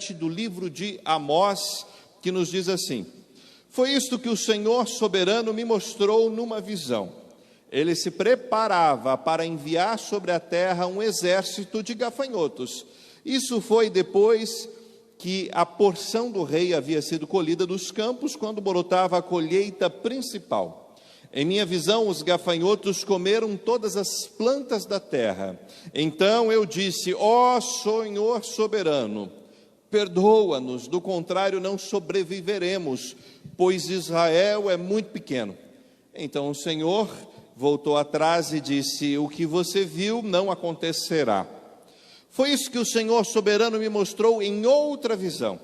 17 do livro de Amós, que nos diz assim: foi isto que o Senhor soberano me mostrou numa visão. Ele se preparava para enviar sobre a terra um exército de gafanhotos. Isso foi depois que a porção do rei havia sido colhida dos campos, quando brotava a colheita principal. Em minha visão, os gafanhotos comeram todas as plantas da terra. Então eu disse: ó Senhor soberano, perdoa-nos, do contrário não sobreviveremos, pois Israel é muito pequeno. Então o Senhor voltou atrás e disse: o que você viu não acontecerá. Foi isso que o Senhor soberano me mostrou em outra visão.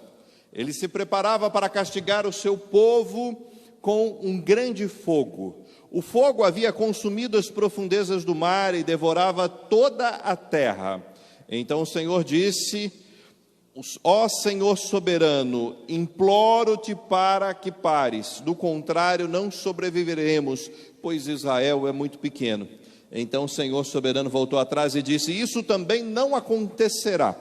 Ele se preparava para castigar o seu povo com um grande fogo. O fogo havia consumido as profundezas do mar e devorava toda a terra. Então o Senhor disse: ó Senhor soberano, imploro-te para que pares, do contrário não sobreviveremos, pois Israel é muito pequeno. Então o Senhor soberano voltou atrás e disse: isso também não acontecerá.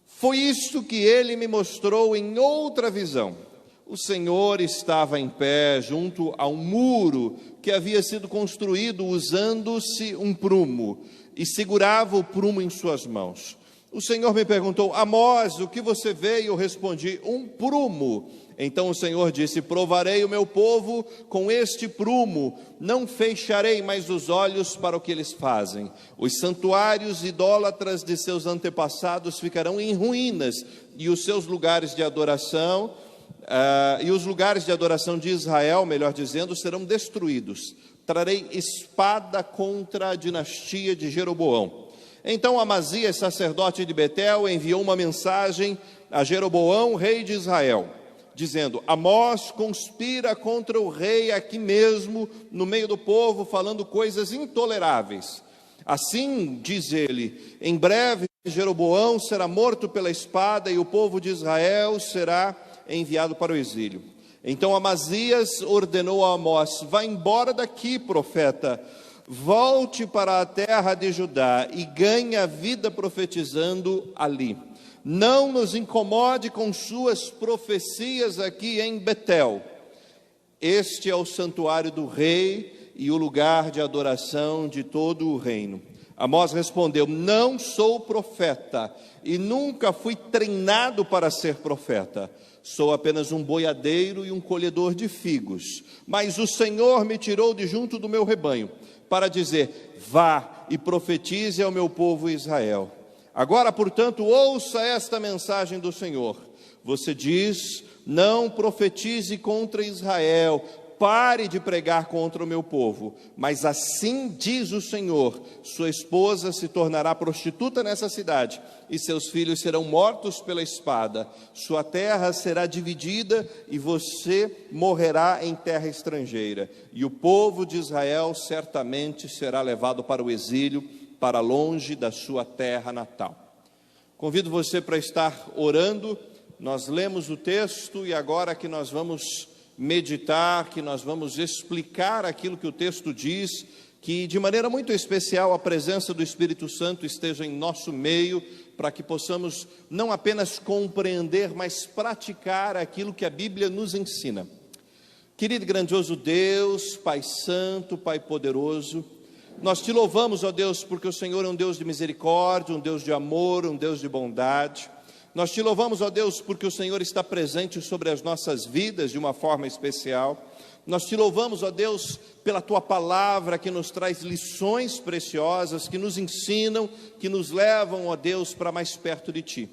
Foi isto que ele me mostrou em outra visão. O Senhor estava em pé junto a um muro que havia sido construído usando-se um prumo, e segurava o prumo em suas mãos. O Senhor me perguntou: Amós, o que você vê? E eu respondi: um prumo. Então o Senhor disse: provarei o meu povo com este prumo, não fecharei mais os olhos para o que eles fazem. Os santuários idólatras de seus antepassados ficarão em ruínas, e os seus lugares de adoração, e os lugares de adoração de Israel, melhor dizendo, serão destruídos. Trarei espada contra a dinastia de Jeroboão. Então Amazias, sacerdote de Betel, enviou uma mensagem a Jeroboão, rei de Israel, dizendo: Amós conspira contra o rei aqui mesmo, no meio do povo, falando coisas intoleráveis. Assim, diz ele, em breve Jeroboão será morto pela espada e o povo de Israel será enviado para o exílio. Então Amazias ordenou a Amós: vá embora daqui, profeta, volte para a terra de Judá e ganhe a vida profetizando ali. Não nos incomode com suas profecias aqui em Betel. Este é o santuário do rei e o lugar de adoração de todo o reino. Amós respondeu: não sou profeta e nunca fui treinado para ser profeta. Sou apenas um boiadeiro e um colhedor de figos. Mas o Senhor me tirou de junto do meu rebanho para dizer: vá e profetize ao meu povo Israel. Agora, portanto, ouça esta mensagem do Senhor. Você diz: não profetize contra Israel, pare de pregar contra o meu povo. Mas assim diz o Senhor: sua esposa se tornará prostituta nessa cidade, e seus filhos serão mortos pela espada. Sua terra será dividida, e você morrerá em terra estrangeira. E o povo de Israel certamente será levado para o exílio, para longe da sua terra natal. Convido você para estar orando. Nós lemos o texto e agora que nós vamos meditar, que nós vamos explicar aquilo que o texto diz, que de maneira muito especial a presença do Espírito Santo esteja em nosso meio, para que possamos não apenas compreender, mas praticar aquilo que a Bíblia nos ensina. Querido e grandioso Deus, Pai Santo, Pai Poderoso, nós te louvamos, ó Deus, porque o Senhor é um Deus de misericórdia, um Deus de amor, um Deus de bondade. Nós te louvamos, ó Deus, porque o Senhor está presente sobre as nossas vidas de uma forma especial. Nós te louvamos, ó Deus, pela tua palavra que nos traz lições preciosas, que nos ensinam, que nos levam, ó Deus, para mais perto de ti.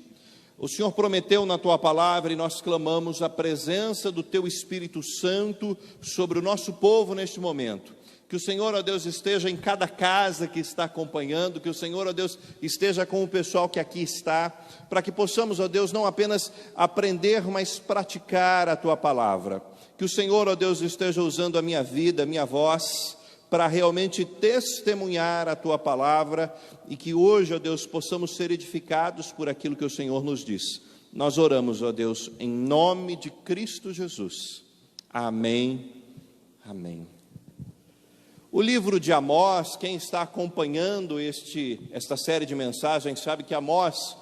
O Senhor prometeu na tua palavra e nós clamamos a presença do teu Espírito Santo sobre o nosso povo neste momento. Que o Senhor, ó Deus, esteja em cada casa que está acompanhando, que o Senhor, ó Deus, esteja com o pessoal que aqui está, para que possamos, ó Deus, não apenas aprender, mas praticar a tua palavra. Que o Senhor, ó Deus, esteja usando a minha vida, a minha voz, para realmente testemunhar a tua palavra, e que hoje, ó Deus, possamos ser edificados por aquilo que o Senhor nos diz. Nós oramos, ó Deus, em nome de Cristo Jesus. Amém. Amém. O livro de Amós, quem está acompanhando esta série de mensagens, sabe que Amós,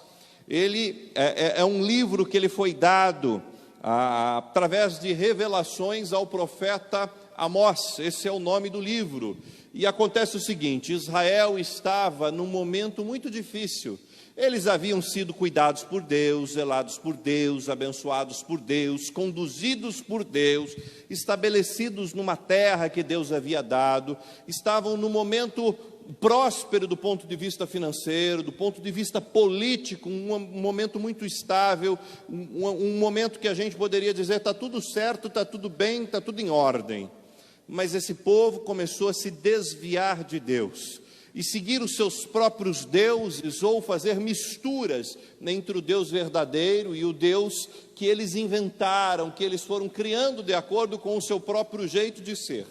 ele é um livro que ele foi dado através de revelações ao profeta Amós. Esse é o nome do livro. E acontece o seguinte: Israel estava num momento muito difícil. Eles haviam sido cuidados por Deus, zelados por Deus, abençoados por Deus, conduzidos por Deus, estabelecidos numa terra que Deus havia dado, estavam num momento próspero do ponto de vista financeiro, do ponto de vista político, um momento muito estável, um momento que a gente poderia dizer: está tudo certo, está tudo bem, está tudo em ordem. Mas esse povo começou a se desviar de Deus e seguir os seus próprios deuses, ou fazer misturas entre o Deus verdadeiro e o Deus que eles inventaram, que eles foram criando de acordo com o seu próprio jeito de ser.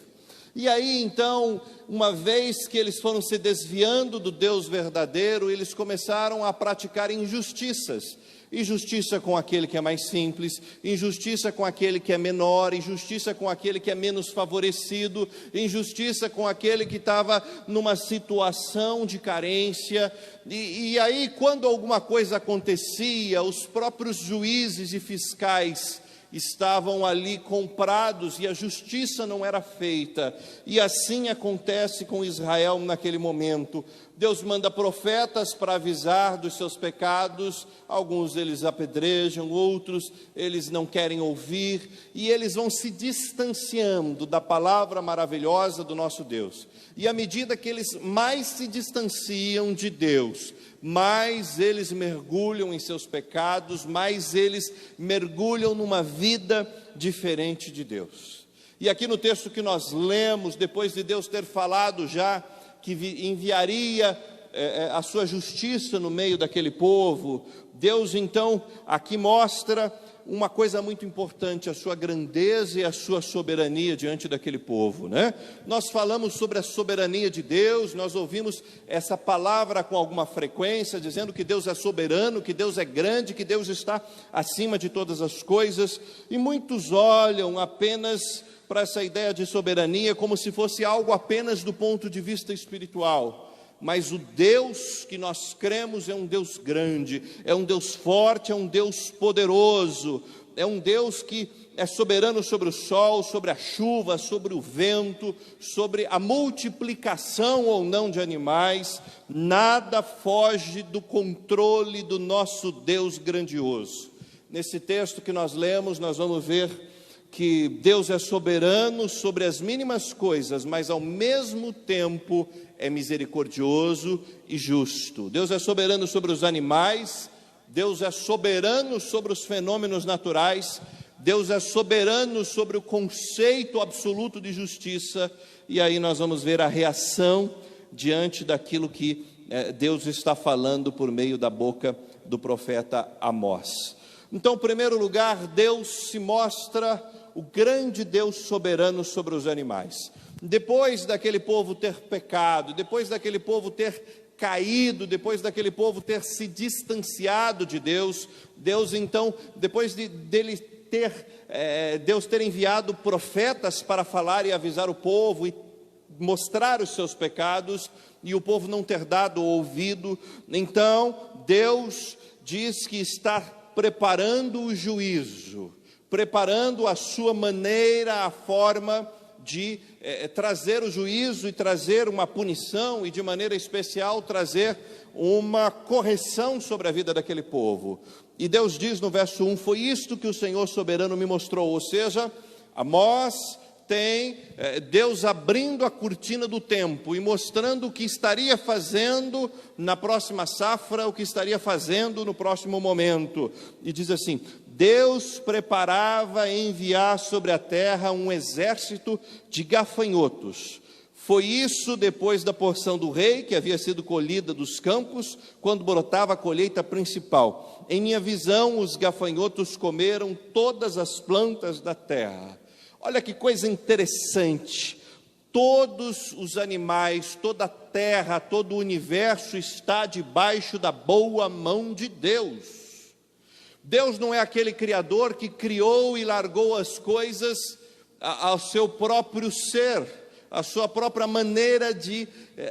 E aí então, uma vez que eles foram se desviando do Deus verdadeiro, eles começaram a praticar injustiças. Injustiça com aquele que é mais simples, injustiça com aquele que é menor, injustiça com aquele que é menos favorecido, injustiça com aquele que estava numa situação de carência. E aí, quando alguma coisa acontecia, os próprios juízes e fiscais estavam ali comprados e a justiça não era feita. E assim acontece com Israel naquele momento. Deus manda profetas para avisar dos seus pecados. Alguns eles apedrejam, outros eles não querem ouvir, e eles vão se distanciando da palavra maravilhosa do nosso Deus. E à medida que eles mais se distanciam de Deus, mais eles mergulham em seus pecados, mais eles mergulham numa vida diferente de Deus. E aqui no texto que nós lemos, depois de Deus ter falado já que enviaria a sua justiça no meio daquele povo, Deus então aqui mostra uma coisa muito importante: a sua grandeza e a sua soberania diante daquele povo, né? Nós falamos sobre a soberania de Deus, nós ouvimos essa palavra com alguma frequência, dizendo que Deus é soberano, que Deus é grande, que Deus está acima de todas as coisas, e muitos olham apenas para essa ideia de soberania como se fosse algo apenas do ponto de vista espiritual. Mas o Deus que nós cremos é um Deus grande, é um Deus forte, é um Deus poderoso, é um Deus que é soberano sobre o sol, sobre a chuva, sobre o vento, sobre a multiplicação ou não de animais. Nada foge do controle do nosso Deus grandioso. Nesse texto que nós lemos, nós vamos ver que Deus é soberano sobre as mínimas coisas, mas ao mesmo tempo é misericordioso e justo. Deus é soberano sobre os animais, Deus é soberano sobre os fenômenos naturais, Deus é soberano sobre o conceito absoluto de justiça. E aí nós vamos ver a reação diante daquilo que Deus está falando por meio da boca do profeta Amós. Então, em primeiro lugar, Deus se mostra o grande Deus soberano sobre os animais. Depois daquele povo ter pecado, depois daquele povo ter caído, depois daquele povo ter se distanciado de Deus, Deus então, depois Deus ter enviado profetas para falar e avisar o povo e mostrar os seus pecados, e o povo não ter dado ouvido, então Deus diz que está preparando o juízo, preparando a sua maneira, a forma de trazer o juízo e trazer uma punição, e de maneira especial trazer uma correção sobre a vida daquele povo. E Deus diz no verso 1, foi isto que o Senhor soberano me mostrou. Ou seja, Amós tem Deus abrindo a cortina do tempo e mostrando o que estaria fazendo na próxima safra, o que estaria fazendo no próximo momento. E diz assim: Deus preparava enviar sobre a terra um exército de gafanhotos. Foi isso depois da porção do rei, que havia sido colhida dos campos, quando brotava a colheita principal. Em minha visão, os gafanhotos comeram todas as plantas da terra. Olha que coisa interessante. Todos os animais, toda a terra, todo o universo está debaixo da boa mão de Deus. Deus não é aquele criador que criou e largou as coisas ao seu próprio ser, à sua própria maneira de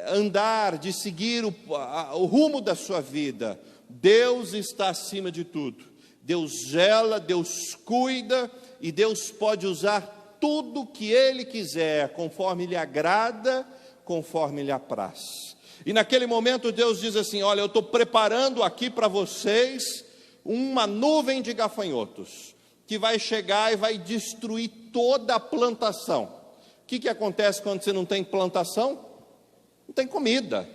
andar, de seguir o rumo da sua vida. Deus está acima de tudo. Deus gela, Deus cuida, e Deus pode usar tudo que Ele quiser, conforme lhe agrada, conforme lhe apraz. E naquele momento Deus diz assim: olha, eu estou preparando aqui para vocês uma nuvem de gafanhotos, que vai chegar e vai destruir toda a plantação. O que acontece quando você não tem plantação? Não tem comida.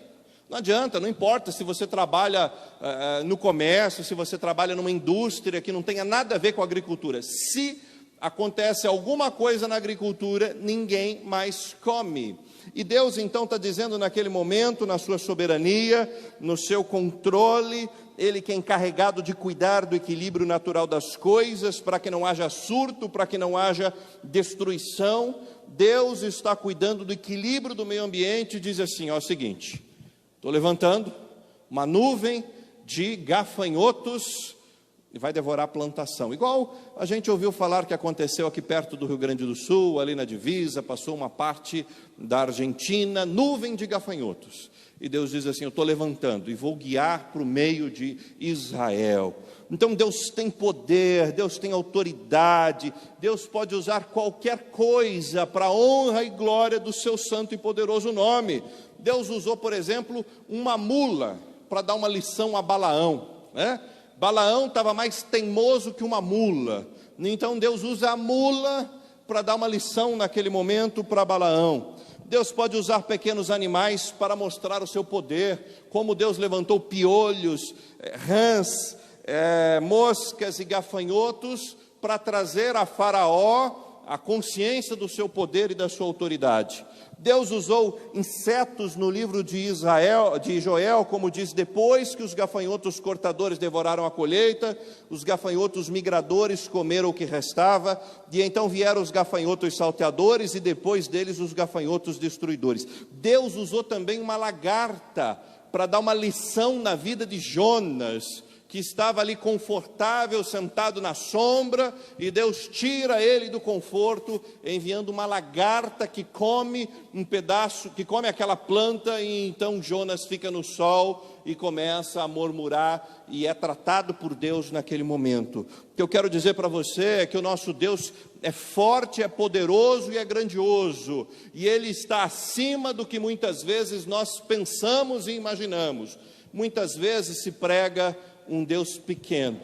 Não adianta, não importa se você trabalha no comércio, se você trabalha numa indústria que não tenha nada a ver com a agricultura. Se acontece alguma coisa na agricultura, ninguém mais come. E Deus então está dizendo naquele momento, na sua soberania, no seu controle, Ele que é encarregado de cuidar do equilíbrio natural das coisas, para que não haja surto, para que não haja destruição. Deus está cuidando do equilíbrio do meio ambiente e diz assim: ó, é o seguinte, estou levantando uma nuvem de gafanhotos e vai devorar a plantação. Igual a gente ouviu falar que aconteceu aqui perto do Rio Grande do Sul, ali na divisa, passou uma parte da Argentina, nuvem de gafanhotos. E Deus diz assim: eu estou levantando e vou guiar para o meio de Israel. Então Deus tem poder, Deus tem autoridade, Deus pode usar qualquer coisa para a honra e glória do seu santo e poderoso nome. Deus usou, por exemplo, uma mula para dar uma lição a Balaão, né? Balaão estava mais teimoso que uma mula, então Deus usa a mula para dar uma lição naquele momento para Balaão. Deus pode usar pequenos animais para mostrar o seu poder, como Deus levantou piolhos, rãs, moscas e gafanhotos para trazer a Faraó a consciência do seu poder e da sua autoridade. Deus usou insetos no livro de Joel, como diz: depois que os gafanhotos cortadores devoraram a colheita, os gafanhotos migradores comeram o que restava, e então vieram os gafanhotos salteadores, e depois deles os gafanhotos destruidores. Deus usou também uma lagarta para dar uma lição na vida de Jonas, que estava ali confortável, sentado na sombra, e Deus tira ele do conforto, enviando uma lagarta que come um pedaço, que come aquela planta, e então Jonas fica no sol e começa a murmurar, e é tratado por Deus naquele momento. O que eu quero dizer para você é que o nosso Deus é forte, é poderoso e é grandioso, e Ele está acima do que muitas vezes nós pensamos e imaginamos. Muitas vezes se prega um Deus pequeno,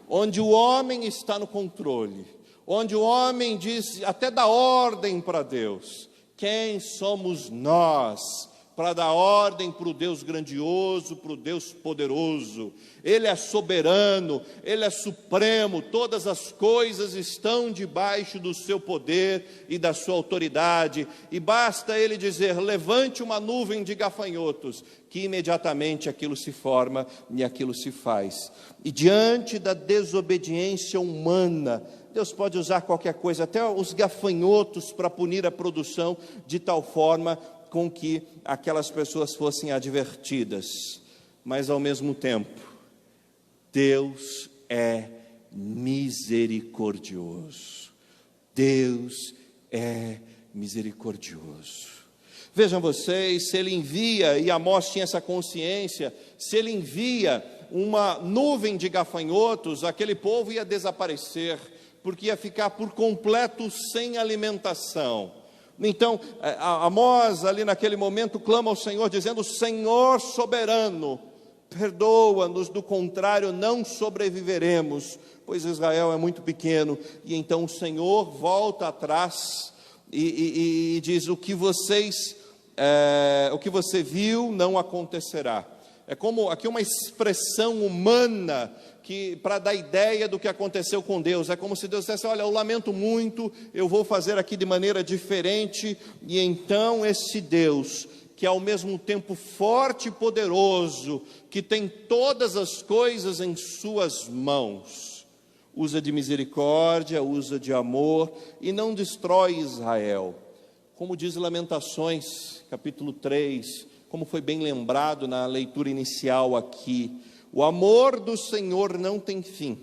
onde o homem está no controle, onde o homem diz, até dá ordem para Deus. Quem somos nós para dar ordem para o Deus grandioso, para o Deus poderoso? Ele é soberano, Ele é supremo, todas as coisas estão debaixo do seu poder e da sua autoridade, e basta Ele dizer: levante uma nuvem de gafanhotos, que imediatamente aquilo se forma e aquilo se faz. E diante da desobediência humana, Deus pode usar qualquer coisa, até os gafanhotos, para punir a produção, de tal forma com que aquelas pessoas fossem advertidas. Mas ao mesmo tempo, Deus é misericordioso. Deus é misericordioso. Vejam vocês, se Ele envia, e Amós tinha essa consciência, se Ele envia uma nuvem de gafanhotos, aquele povo ia desaparecer, porque ia ficar por completo sem alimentação. Então, Amós ali naquele momento clama ao Senhor, dizendo: Senhor soberano, perdoa-nos, do contrário não sobreviveremos, pois Israel é muito pequeno. E então o Senhor volta atrás e diz: o que você viu não acontecerá. É como aqui uma expressão humana que para dar ideia do que aconteceu com Deus. É como se Deus dissesse: olha, eu lamento muito, eu vou fazer aqui de maneira diferente. E então esse Deus, que é ao mesmo tempo forte e poderoso, que tem todas as coisas em suas mãos, usa de misericórdia, usa de amor e não destrói Israel. Como diz Lamentações, capítulo 3, como foi bem lembrado na leitura inicial aqui: o amor do Senhor não tem fim,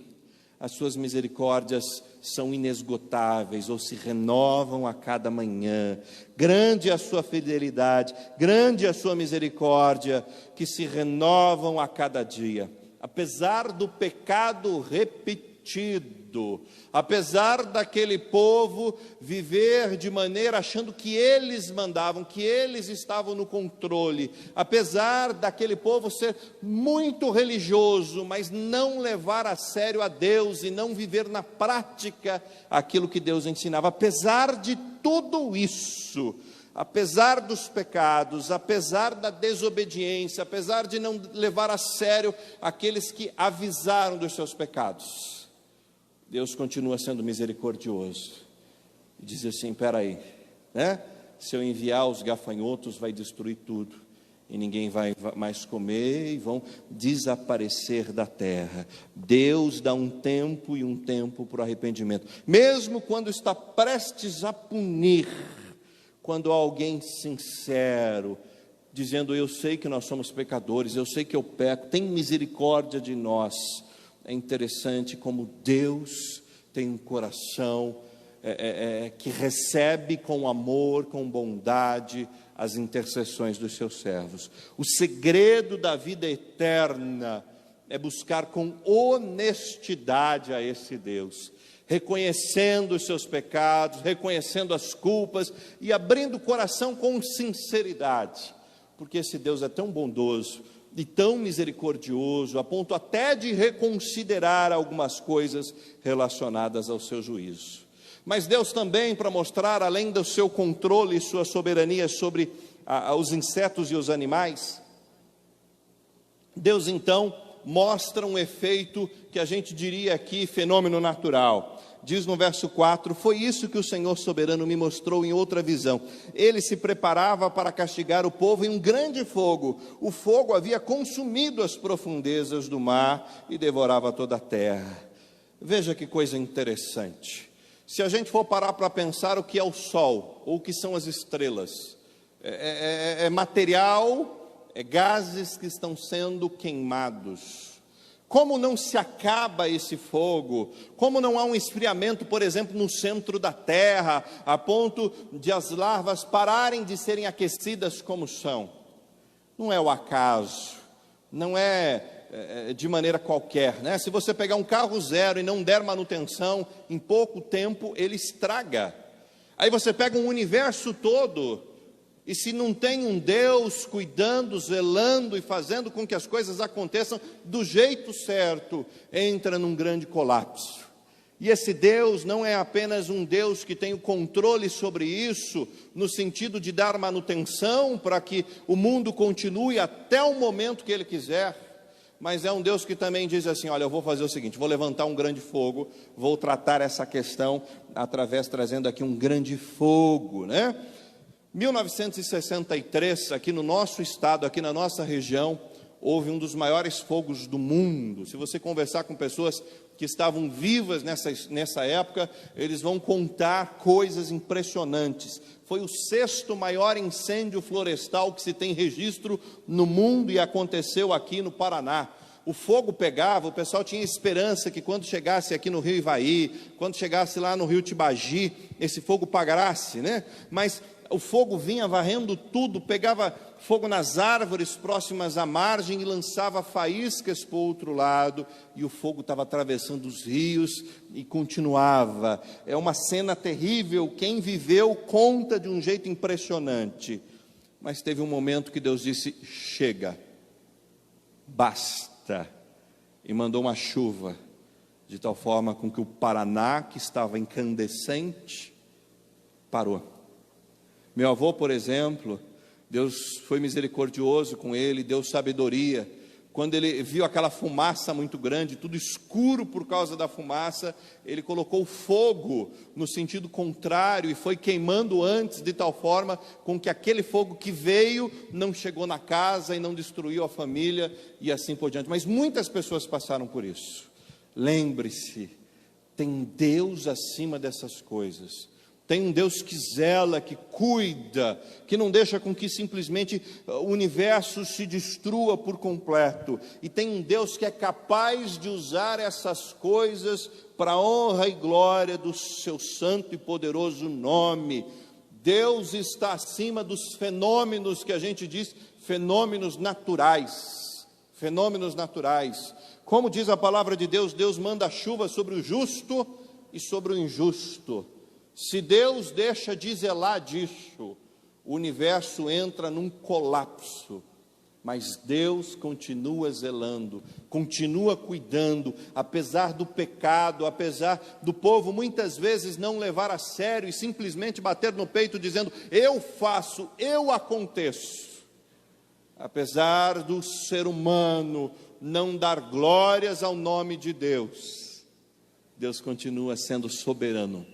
as suas misericórdias são inesgotáveis, ou se renovam a cada manhã. Grande é a sua fidelidade, grande é a sua misericórdia, que se renovam a cada dia. apesar do pecado repetido, apesar daquele povo viver de maneira achando que eles mandavam, que eles estavam no controle, apesar daquele povo ser muito religioso, mas não levar a sério a Deus e não viver na prática aquilo que Deus ensinava, apesar de tudo isso, apesar dos pecados, apesar da desobediência, apesar de não levar a sério aqueles que avisaram dos seus pecados, Deus continua sendo misericordioso e diz assim: espera aí, né? Se eu enviar os gafanhotos, vai destruir tudo, e ninguém vai mais comer, e vão desaparecer da terra. Deus dá um tempo e um tempo para o arrependimento, mesmo quando está prestes a punir, quando há alguém sincero, dizendo: eu sei que nós somos pecadores, eu sei que eu peco, tem misericórdia de nós. É interessante como Deus tem um coração que recebe com amor, com bondade, as intercessões dos seus servos. O segredo da vida eterna é buscar com honestidade a esse Deus, reconhecendo os seus pecados, reconhecendo as culpas e abrindo o coração com sinceridade, porque esse Deus é tão bondoso e tão misericordioso, a ponto até de reconsiderar algumas coisas relacionadas ao seu juízo. Mas Deus também, para mostrar, além do seu controle e sua soberania sobre os insetos e os animais, Deus então mostra um efeito que a gente diria aqui fenômeno natural. Diz no verso 4: foi isso que o Senhor soberano me mostrou em outra visão. Ele se preparava para castigar o povo em um grande fogo. O fogo havia consumido as profundezas do mar e devorava toda a terra. Veja que coisa interessante. Se a gente for parar para pensar o que é o sol, ou o que são as estrelas, é material, é gases que estão sendo queimados. Como não se acaba esse fogo? Como não há um esfriamento, por exemplo, no centro da terra, a ponto de as larvas pararem de serem aquecidas como são? Não é o acaso, não é de maneira qualquer, né? Se você pegar um carro zero e não der manutenção, em pouco tempo ele estraga. Aí você pega um universo todo, e se não tem um Deus cuidando, zelando e fazendo com que as coisas aconteçam do jeito certo, entra num grande colapso. E esse Deus não é apenas um Deus que tem o controle sobre isso, no sentido de dar manutenção para que o mundo continue até o momento que Ele quiser, mas é um Deus que também diz assim: olha, eu vou fazer o seguinte, vou levantar um grande fogo, vou tratar essa questão trazendo aqui um grande fogo, né? 1963, aqui no nosso estado, aqui na nossa região, houve um dos maiores fogos do mundo. Se você conversar com pessoas que estavam vivas nessa época, eles vão contar coisas impressionantes. Foi o 6º maior incêndio florestal que se tem registro no mundo e aconteceu aqui no Paraná. O fogo pegava, o pessoal tinha esperança que quando chegasse aqui no Rio Ivaí, quando chegasse lá no Rio Tibagi, esse fogo parasse, né? Mas o fogo vinha varrendo tudo, pegava fogo nas árvores próximas à margem e lançava faíscas para o outro lado, e o fogo estava atravessando os rios e continuava. É uma cena terrível, quem viveu conta de um jeito impressionante. Mas teve um momento que Deus disse: chega, basta, e mandou uma chuva, de tal forma com que o Paraná, que estava incandescente, parou. Meu avô, por exemplo, Deus foi misericordioso com ele, deu sabedoria. Quando ele viu aquela fumaça muito grande, tudo escuro por causa da fumaça, ele colocou fogo no sentido contrário e foi queimando antes, de tal forma com que aquele fogo que veio não chegou na casa e não destruiu a família e assim por diante. Mas muitas pessoas passaram por isso. Lembre-se, tem Deus acima dessas coisas. Tem um Deus que zela, que cuida, que não deixa com que simplesmente o universo se destrua por completo. E tem um Deus que é capaz de usar essas coisas para a honra e glória do seu santo e poderoso nome. Deus está acima dos fenômenos que a gente diz, fenômenos naturais. Fenômenos naturais. Como diz a palavra de Deus, Deus manda chuva sobre o justo e sobre o injusto. Se Deus deixa de zelar disso, o universo entra num colapso. Mas Deus continua zelando, continua cuidando, apesar do pecado, apesar do povo muitas vezes não levar a sério e simplesmente bater no peito dizendo: eu faço, eu aconteço. Apesar do ser humano não dar glórias ao nome de Deus, Deus continua sendo soberano,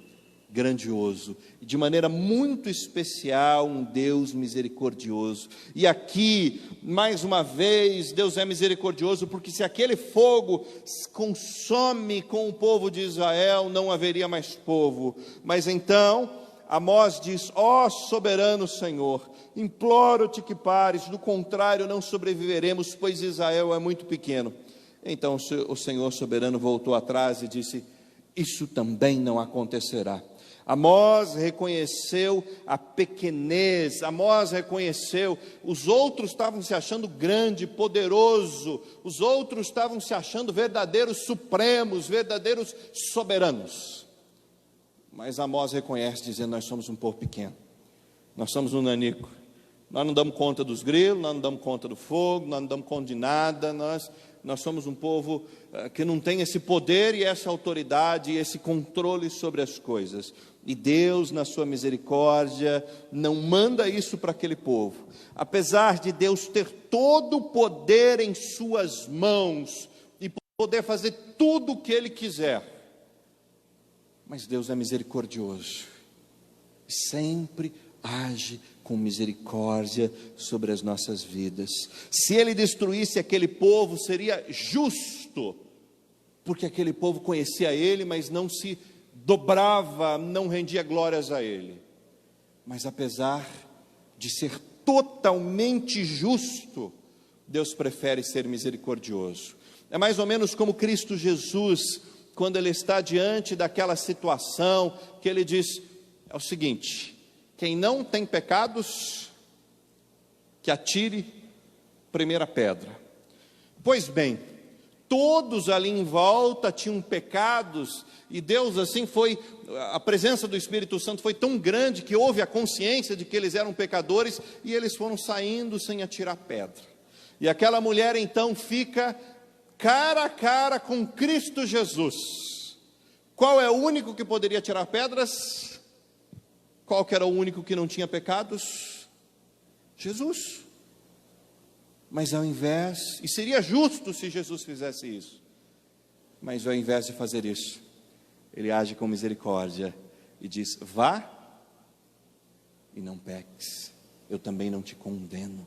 grandioso, e de maneira muito especial, um Deus misericordioso. E aqui, mais uma vez, Deus é misericordioso, porque se aquele fogo consome com o povo de Israel, não haveria mais povo. Mas então, Amós diz: ó soberano Senhor, imploro-te que pares, do contrário não sobreviveremos, pois Israel é muito pequeno. Então o Senhor soberano voltou atrás e disse: isso também não acontecerá. Amós reconheceu a pequenez, Amós reconheceu, os outros estavam se achando grande, poderoso, os outros estavam se achando verdadeiros supremos, verdadeiros soberanos. Mas Amós reconhece, dizendo: nós somos um povo pequeno, nós somos um nanico, nós não damos conta dos grilos, nós não damos conta do fogo, nós não damos conta de nada, nós somos um povo que não tem esse poder e essa autoridade e esse controle sobre as coisas. E Deus, na sua misericórdia, não manda isso para aquele povo. Apesar de Deus ter todo o poder em suas mãos e poder fazer tudo o que Ele quiser, mas Deus é misericordioso, sempre age com misericórdia sobre as nossas vidas. Se Ele destruísse aquele povo, seria justo, porque aquele povo conhecia Ele, mas não se dobrava, não rendia glórias a Ele. Mas apesar de ser totalmente justo, Deus prefere ser misericordioso. É mais ou menos como Cristo Jesus, quando Ele está diante daquela situação, que Ele diz: é o seguinte, quem não tem pecados, que atire primeira pedra. Pois bem, todos ali em volta tinham pecados, e Deus assim foi, a presença do Espírito Santo foi tão grande, que houve a consciência de que eles eram pecadores, e eles foram saindo sem atirar pedra. E aquela mulher então fica cara a cara com Cristo Jesus. Qual é o único que poderia tirar pedras? Qual que era o único que não tinha pecados? Jesus. Mas ao invés, e seria justo se Jesus fizesse isso, mas ao invés de fazer isso, Ele age com misericórdia e diz: vá e não peques, eu também não te condeno.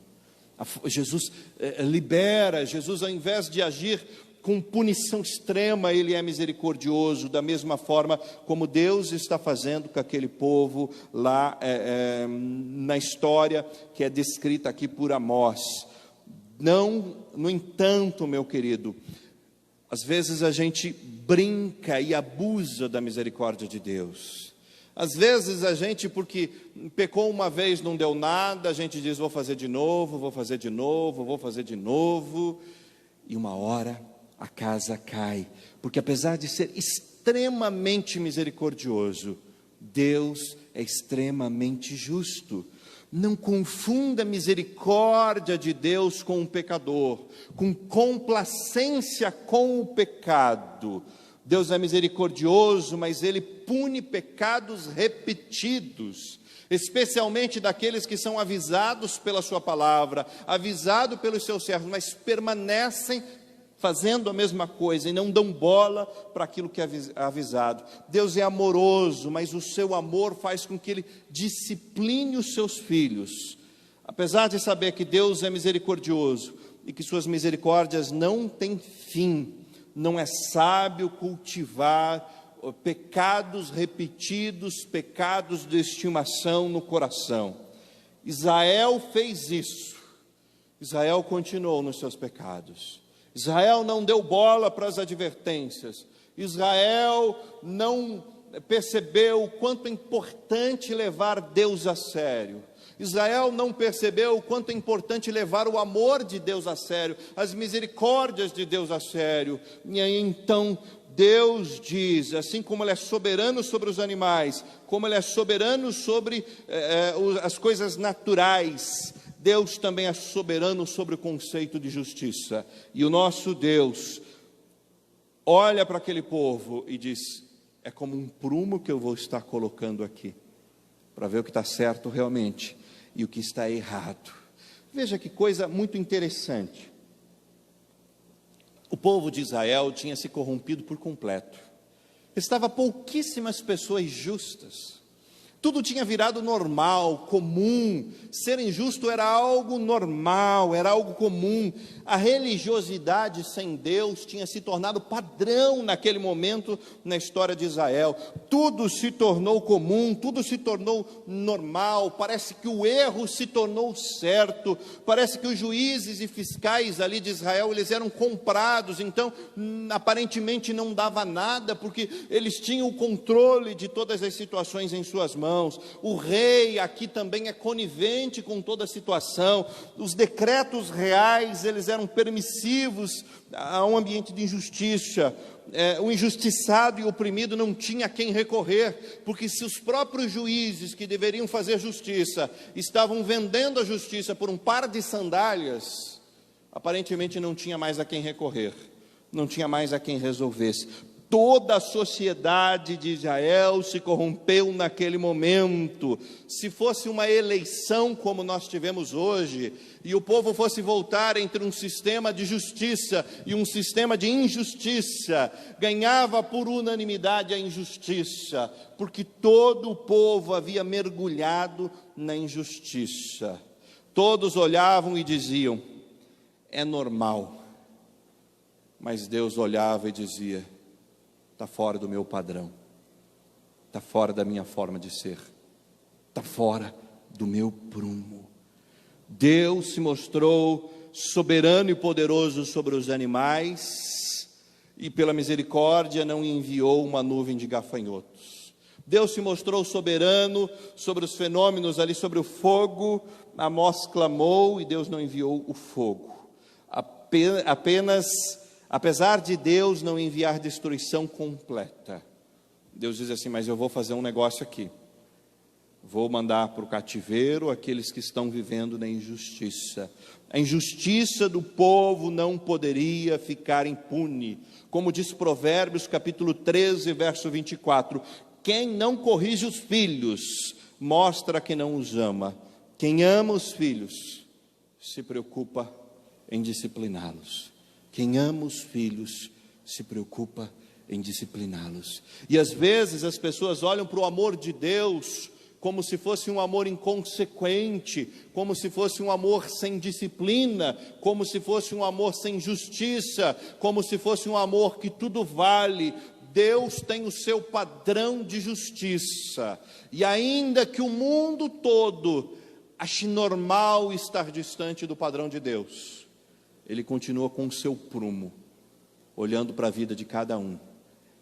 Jesus libera, Jesus ao invés de agir com punição extrema, Ele é misericordioso, da mesma forma como Deus está fazendo com aquele povo lá na história que é descrita aqui por Amós. Não, no entanto, meu querido, às vezes a gente brinca e abusa da misericórdia de Deus. Às vezes a gente, porque pecou uma vez, não deu nada, a gente diz: vou fazer de novo, vou fazer de novo, vou fazer de novo, e uma hora a casa cai, porque apesar de ser extremamente misericordioso, Deus é extremamente justo. Não confunda a misericórdia de Deus com o pecador, com complacência com o pecado. Deus é misericordioso, mas Ele pune pecados repetidos, especialmente daqueles que são avisados pela sua palavra, avisados pelos seus servos, mas permanecem fazendo a mesma coisa e não dão bola para aquilo que é avisado. Deus é amoroso, mas o seu amor faz com que Ele discipline os seus filhos. Apesar de saber que Deus é misericordioso e que suas misericórdias não têm fim, não é sábio cultivar pecados repetidos, pecados de estimação no coração. Israel fez isso. Israel continuou nos seus pecados. Israel não deu bola para as advertências. Israel não percebeu o quanto é importante levar Deus a sério. Israel não percebeu o quanto é importante levar o amor de Deus a sério, as misericórdias de Deus a sério. E aí então Deus diz, assim como Ele é soberano sobre os animais, como Ele é soberano sobre as coisas naturais, Deus também é soberano sobre o conceito de justiça. E o nosso Deus olha para aquele povo e diz: é como um prumo que eu vou estar colocando aqui, para ver o que está certo realmente e o que está errado. Veja que coisa muito interessante. O povo de Israel tinha se corrompido por completo. Estava pouquíssimas pessoas justas. Tudo tinha virado normal, comum. Ser injusto era algo normal, era algo comum. A religiosidade sem Deus tinha se tornado padrão naquele momento na história de Israel. Tudo se tornou comum, tudo se tornou normal. Parece que o erro se tornou certo. Parece que os juízes e fiscais ali de Israel, eles eram comprados. Então, aparentemente não dava nada, porque eles tinham o controle de todas as situações em suas mãos. O rei aqui também é conivente com toda a situação. Os decretos reais, eles eram permissivos a um ambiente de injustiça. O injustiçado e oprimido não tinha a quem recorrer, porque se os próprios juízes que deveriam fazer justiça estavam vendendo a justiça por um par de sandálias, aparentemente não tinha mais a quem recorrer, não tinha mais a quem resolvesse. Toda a sociedade de Israel se corrompeu naquele momento. Se fosse uma eleição como nós tivemos hoje, e o povo fosse voltar entre um sistema de justiça e um sistema de injustiça, ganhava por unanimidade a injustiça, porque todo o povo havia mergulhado na injustiça. Todos olhavam e diziam: é normal. Mas Deus olhava e dizia: está fora do meu padrão, está fora da minha forma de ser, está fora do meu prumo. Deus se mostrou soberano e poderoso sobre os animais, e pela misericórdia não enviou uma nuvem de gafanhotos. Deus se mostrou soberano sobre os fenômenos ali, sobre o fogo. Amós clamou e Deus não enviou o fogo. Apesar de Deus não enviar destruição completa, Deus diz assim: mas eu vou fazer um negócio aqui. Vou mandar para o cativeiro aqueles que estão vivendo na injustiça. A injustiça do povo não poderia ficar impune. Como diz Provérbios capítulo 13, verso 24: quem não corrige os filhos, mostra que não os ama. Quem ama os filhos, se preocupa em discipliná-los. Quem ama os filhos, se preocupa em discipliná-los. E às vezes as pessoas olham para o amor de Deus como se fosse um amor inconsequente, como se fosse um amor sem disciplina, como se fosse um amor sem justiça, como se fosse um amor que tudo vale. Deus tem o seu padrão de justiça, e ainda que o mundo todo ache normal estar distante do padrão de Deus, Ele continua com o seu prumo, olhando para a vida de cada um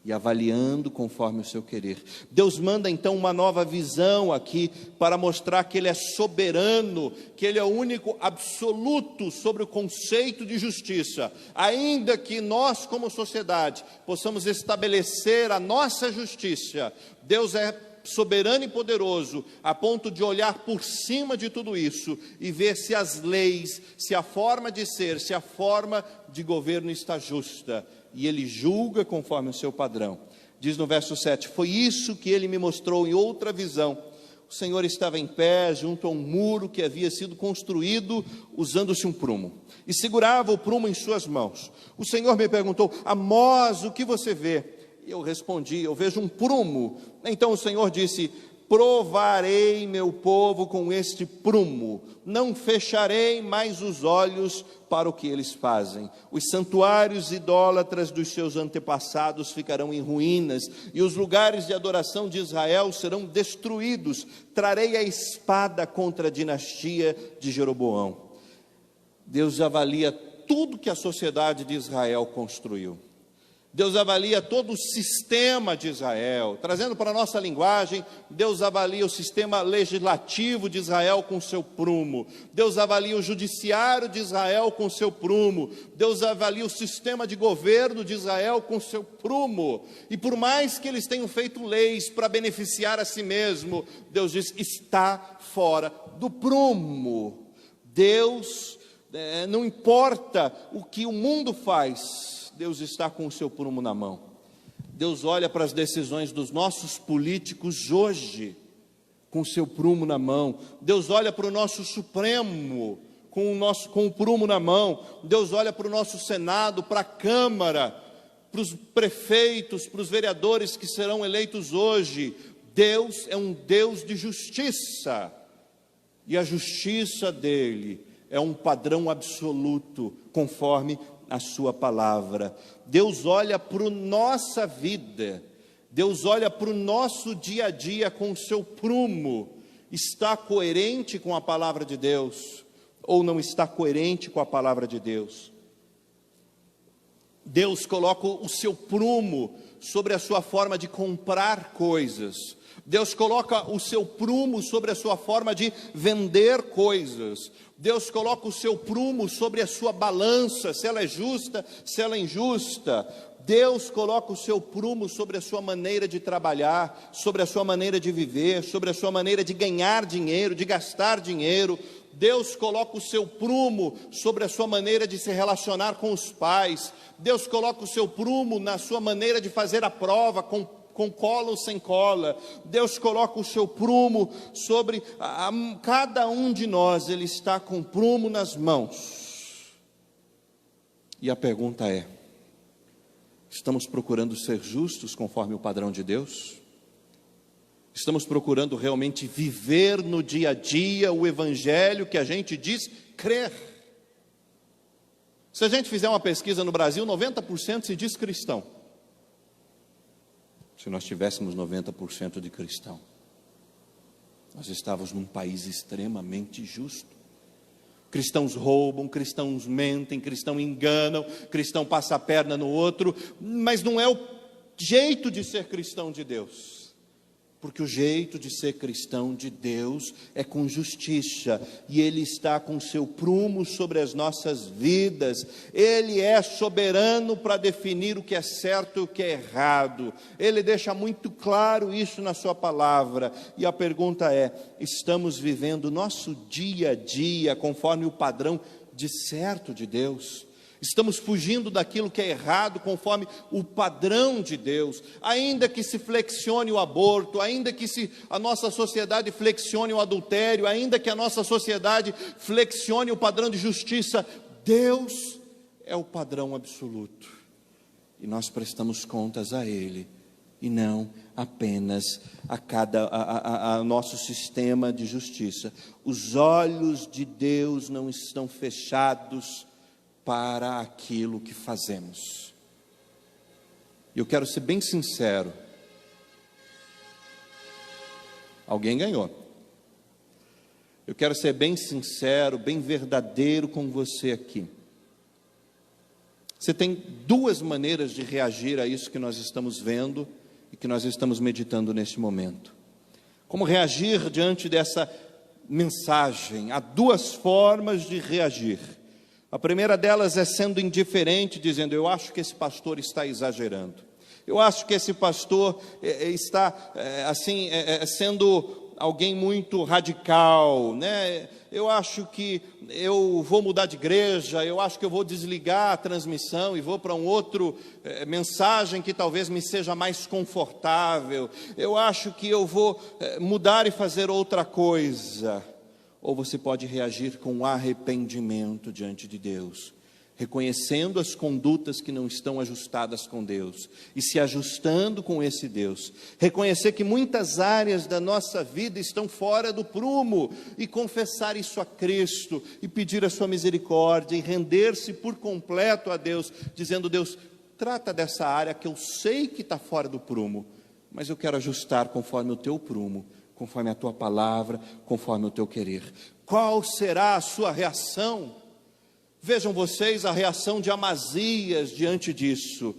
e avaliando conforme o seu querer. Deus manda então uma nova visão aqui, para mostrar que Ele é soberano, que Ele é o único absoluto sobre o conceito de justiça. Ainda que nós como sociedade possamos estabelecer a nossa justiça, Deus é soberano e poderoso, a ponto de olhar por cima de tudo isso e ver se as leis, se a forma de ser, se a forma de governo está justa, e Ele julga conforme o seu padrão. Diz no verso 7, foi isso que Ele me mostrou em outra visão. O Senhor estava em pé junto a um muro que havia sido construído usando-se um prumo, e segurava o prumo em suas mãos. O Senhor me perguntou: Amós, o que você vê? E eu respondi: eu vejo um prumo. Então o Senhor disse: provarei meu povo com este prumo, não fecharei mais os olhos para o que eles fazem. Os santuários idólatras dos seus antepassados ficarão em ruínas, e os lugares de adoração de Israel serão destruídos. Trarei a espada contra a dinastia de Jeroboão. Deus avalia tudo que a sociedade de Israel construiu. Deus avalia todo o sistema de Israel. Trazendo para a nossa linguagem, Deus avalia o sistema legislativo de Israel com seu prumo. Deus avalia o judiciário de Israel com seu prumo. Deus avalia o sistema de governo de Israel com seu prumo. E por mais que eles tenham feito leis para beneficiar a si mesmo, Deus diz, está fora do prumo. Deus, não importa o que o mundo faz, Deus está com o seu prumo na mão. Deus olha para as decisões dos nossos políticos hoje, com o seu prumo na mão. Deus olha para o nosso Supremo, com o prumo na mão. Deus olha para o nosso Senado, para a Câmara, para os prefeitos, para os vereadores que serão eleitos hoje. Deus é um Deus de justiça, e a justiça dele é um padrão absoluto, conforme a sua palavra. Deus olha para a nossa vida, Deus olha para o nosso dia a dia com o seu prumo. Está coerente com a palavra de Deus, ou não está coerente com a palavra de Deus? Deus coloca o seu prumo sobre a sua forma de comprar coisas. Deus coloca o seu prumo sobre a sua forma de vender coisas. Deus coloca o seu prumo sobre a sua balança, se ela é justa, se ela é injusta. Deus coloca o seu prumo sobre a sua maneira de trabalhar, sobre a sua maneira de viver, sobre a sua maneira de ganhar dinheiro, de gastar dinheiro. Deus coloca o seu prumo sobre a sua maneira de se relacionar com os pais. Deus coloca o seu prumo na sua maneira de fazer a prova, com cola ou sem cola. Deus coloca o seu prumo sobre cada um de nós. Ele está com o prumo nas mãos. E a pergunta é: estamos procurando ser justos conforme o padrão de Deus? Estamos procurando realmente viver no dia a dia o evangelho que a gente diz crer? Se a gente fizer uma pesquisa no Brasil, 90% se diz cristão. Se nós tivéssemos 90% de cristão, nós estávamos num país extremamente justo. Cristãos roubam, cristãos mentem, cristãos enganam, cristão passa a perna no outro, mas não é o jeito de ser cristão de Deus. Porque o jeito de ser cristão de Deus é com justiça, e Ele está com seu prumo sobre as nossas vidas. Ele é soberano para definir o que é certo e o que é errado. Ele deixa muito claro isso na sua palavra. E a pergunta é: estamos vivendo o nosso dia a dia conforme o padrão de certo de Deus? Estamos fugindo daquilo que é errado conforme o padrão de Deus? Ainda que se flexione o aborto, ainda que a nossa sociedade flexione o adultério, ainda que a nossa sociedade flexione o padrão de justiça, Deus é o padrão absoluto. E nós prestamos contas a Ele, e não apenas a nosso sistema de justiça. Os olhos de Deus não estão fechados para aquilo que fazemos. Eu quero ser bem sincero. Alguém ganhou. Eu quero ser bem sincero, bem verdadeiro com você aqui. Você tem duas maneiras de reagir a isso que nós estamos vendo e que nós estamos meditando neste momento. Como reagir diante dessa mensagem? Há duas formas de reagir. A primeira delas é sendo indiferente, dizendo: eu acho que esse pastor está exagerando. Eu acho que esse pastor está sendo alguém muito radical, né? Eu acho que eu vou mudar de igreja, eu acho que eu vou desligar a transmissão e vou para um outro mensagem que talvez me seja mais confortável. Eu acho que eu vou mudar e fazer outra coisa. Ou você pode reagir com arrependimento diante de Deus, reconhecendo as condutas que não estão ajustadas com Deus e se ajustando com esse Deus. Reconhecer que muitas áreas da nossa vida estão fora do prumo e confessar isso a Cristo e pedir a sua misericórdia e render-se por completo a Deus, dizendo: Deus, trata dessa área que eu sei que está fora do prumo, mas eu quero ajustar conforme o teu prumo, conforme a tua palavra, conforme o teu querer. Qual será a sua reação? Vejam vocês a reação de Amazias diante disso.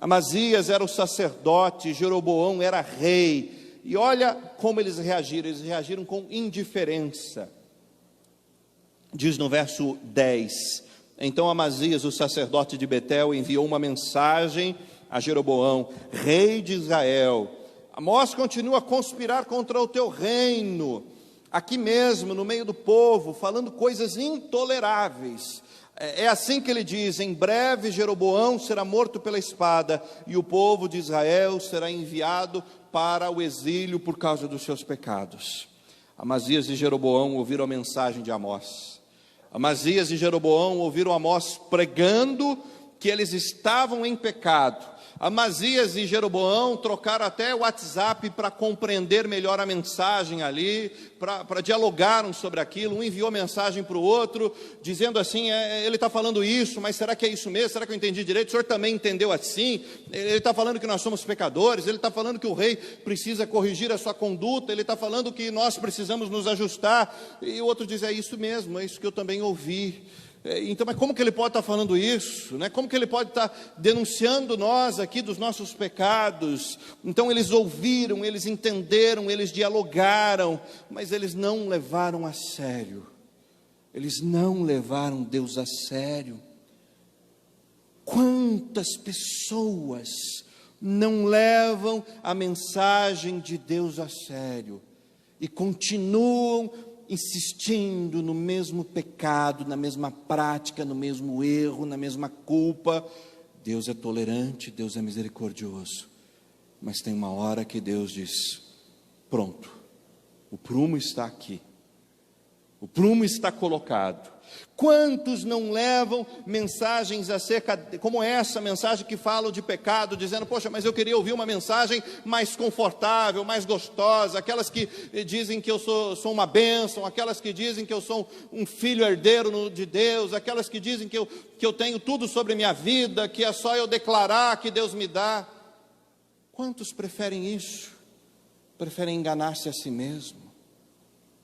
Amazias era o sacerdote, Jeroboão era rei. E olha como eles reagiram com indiferença. Diz no verso 10: então Amazias, o sacerdote de Betel, enviou uma mensagem a Jeroboão, rei de Israel: Amós continua a conspirar contra o teu reino, aqui mesmo, no meio do povo, falando coisas intoleráveis. É assim que ele diz: em breve Jeroboão será morto pela espada, e o povo de Israel será enviado para o exílio por causa dos seus pecados. Amazias e Jeroboão ouviram a mensagem de Amós. Amazias e Jeroboão ouviram Amós pregando que eles estavam em pecado. Amazias e Jeroboão trocaram até o WhatsApp para compreender melhor a mensagem ali, para dialogar um sobre aquilo. Um enviou mensagem para o outro, dizendo assim: ele está falando isso, mas será que é isso mesmo? Será que eu entendi direito? O senhor também entendeu assim? Ele está falando que nós somos pecadores, ele está falando que o rei precisa corrigir a sua conduta, ele está falando que nós precisamos nos ajustar. E o outro diz: é isso mesmo, é isso que eu também ouvi. Então, mas como que ele pode estar falando isso, né? Como que ele pode estar denunciando nós aqui dos nossos pecados? Então eles ouviram, eles entenderam, eles dialogaram, mas eles não levaram a sério. Eles não levaram Deus a sério. Quantas pessoas não levam a mensagem de Deus a sério e continuam insistindo no mesmo pecado, na mesma prática, no mesmo erro, na mesma culpa. Deus é tolerante, Deus é misericordioso, mas tem uma hora que Deus diz: pronto, o prumo está aqui, o prumo está colocado. Quantos não levam mensagens acerca, como essa mensagem que fala de pecado, dizendo: poxa, mas eu queria ouvir uma mensagem mais confortável, mais gostosa, aquelas que dizem que eu sou uma bênção, aquelas que dizem que eu sou um filho herdeiro de Deus, aquelas que dizem que eu tenho tudo sobre minha vida, que é só eu declarar que Deus me dá. Quantos preferem isso? Preferem enganar-se a si mesmo.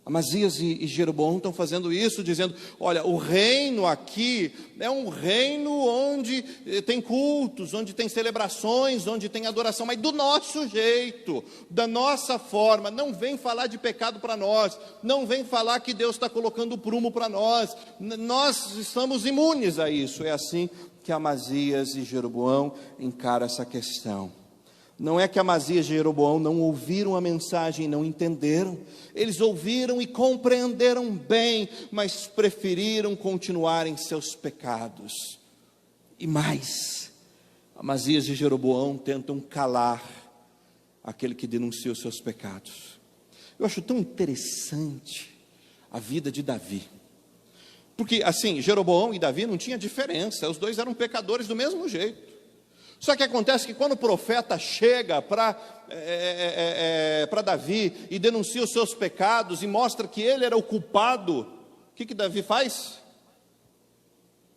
Amazias e Jeroboão estão fazendo isso, dizendo: olha, o reino aqui é um reino onde tem cultos, onde tem celebrações, onde tem adoração, mas do nosso jeito, da nossa forma. Não vem falar de pecado para nós, não vem falar que Deus está colocando prumo para nós. Nós estamos imunes a isso. É assim que Amazias e Jeroboão encaram essa questão. Não é que Amazias e Jeroboão não ouviram a mensagem e não entenderam. Eles ouviram e compreenderam bem, mas preferiram continuar em seus pecados. E mais, Amazias e Jeroboão tentam calar aquele que denuncia os seus pecados. Eu acho tão interessante a vida de Davi. Porque assim, Jeroboão e Davi não tinha diferença, os dois eram pecadores do mesmo jeito. Só que acontece que quando o profeta chega para Davi e denuncia os seus pecados e mostra que ele era o culpado, o que Davi faz?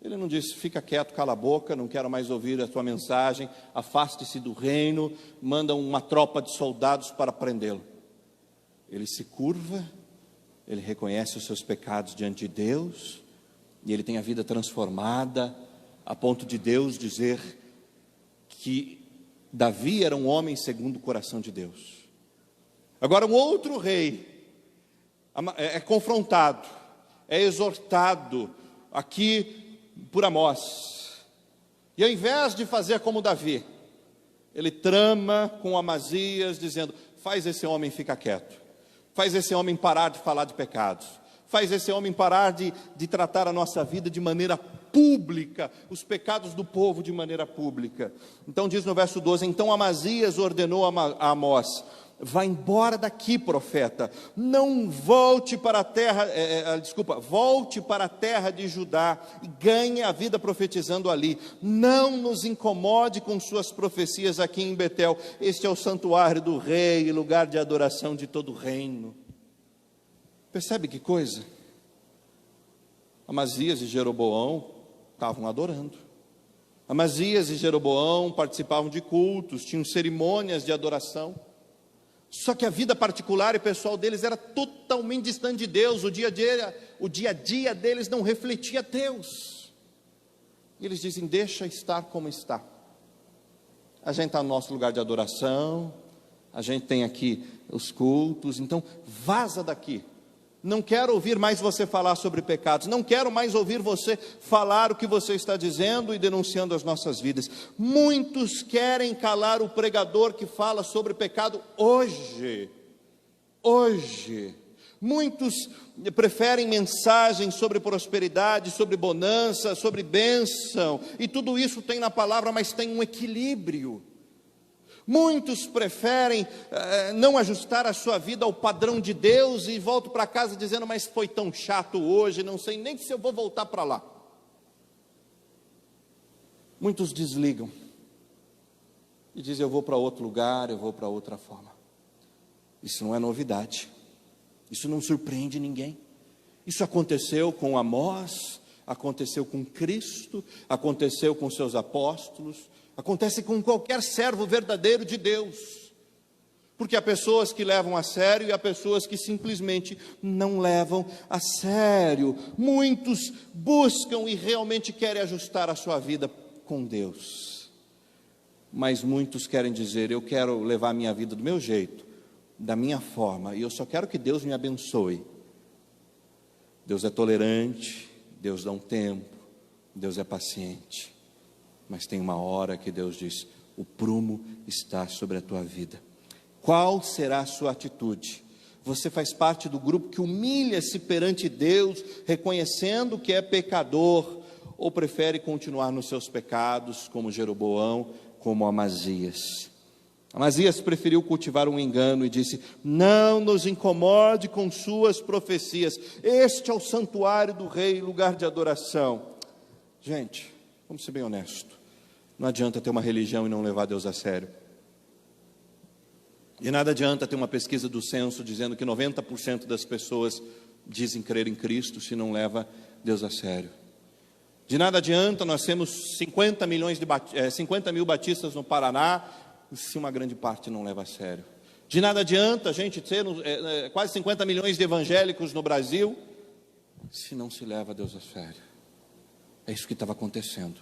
Ele não diz: fica quieto, cala a boca, não quero mais ouvir a tua mensagem, afaste-se do reino, manda uma tropa de soldados para prendê-lo. Ele se curva, ele reconhece os seus pecados diante de Deus, e ele tem a vida transformada, a ponto de Deus dizer que Davi era um homem segundo o coração de Deus. Agora um outro rei é confrontado, é exortado aqui por Amós, e ao invés de fazer como Davi, ele trama com Amazias, dizendo: faz esse homem ficar quieto, faz esse homem parar de falar de pecados, faz esse homem parar de tratar a nossa vida de maneira pública, os pecados do povo de maneira pública. Então diz no verso 12: então Amazias ordenou a Amós: vá embora daqui, profeta, não volte para a terra, volte para a terra de Judá e ganhe a vida profetizando ali. Não nos incomode com suas profecias aqui em Betel. Este é o santuário do rei, lugar de adoração de todo o reino. Percebe que coisa? Amazias e Jeroboão estavam adorando. Amazias e Jeroboão participavam de cultos, tinham cerimônias de adoração. Só que a vida particular e pessoal deles era totalmente distante de Deus. O dia a dia deles não refletia Deus. E eles dizem: deixa estar como está. A gente está no nosso lugar de adoração, a gente tem aqui os cultos, então vaza daqui. Não quero ouvir mais você falar sobre pecados, não quero mais ouvir você falar o que você está dizendo e denunciando as nossas vidas. Muitos querem calar o pregador que fala sobre pecado hoje. Muitos preferem mensagens sobre prosperidade, sobre bonança, sobre bênção, e tudo isso tem na palavra, mas tem um equilíbrio. Muitos preferem não ajustar a sua vida ao padrão de Deus e voltam para casa dizendo, mas foi tão chato hoje, não sei nem se eu vou voltar para lá. Muitos desligam e dizem, eu vou para outro lugar, eu vou para outra forma. Isso não é novidade, isso não surpreende ninguém. Isso aconteceu com Amós, aconteceu com Cristo, aconteceu com seus apóstolos, acontece com qualquer servo verdadeiro de Deus, porque há pessoas que levam a sério e há pessoas que simplesmente não levam a sério. Muitos buscam e realmente querem ajustar a sua vida com Deus, mas muitos querem dizer, eu quero levar a minha vida do meu jeito, da minha forma, e eu só quero que Deus me abençoe. Deus é tolerante, Deus dá um tempo, Deus é paciente, mas tem uma hora que Deus diz, o prumo está sobre a tua vida. Qual será a sua atitude? Você faz parte do grupo que humilha-se perante Deus, reconhecendo que é pecador, ou prefere continuar nos seus pecados, como Jeroboão, como Amazias? Amazias preferiu cultivar um engano e disse, não nos incomode com suas profecias, este é o santuário do rei, lugar de adoração. Gente, vamos ser bem honestos, não adianta ter uma religião e não levar Deus a sério. De nada adianta ter uma pesquisa do censo dizendo que 90% das pessoas dizem crer em Cristo se não leva Deus a sério. De nada adianta nós temos 50 mil batistas no Paraná, se uma grande parte não leva a sério. De nada adianta a gente ter quase 50 milhões de evangélicos no Brasil, se não se leva Deus a sério. É isso que estava acontecendo.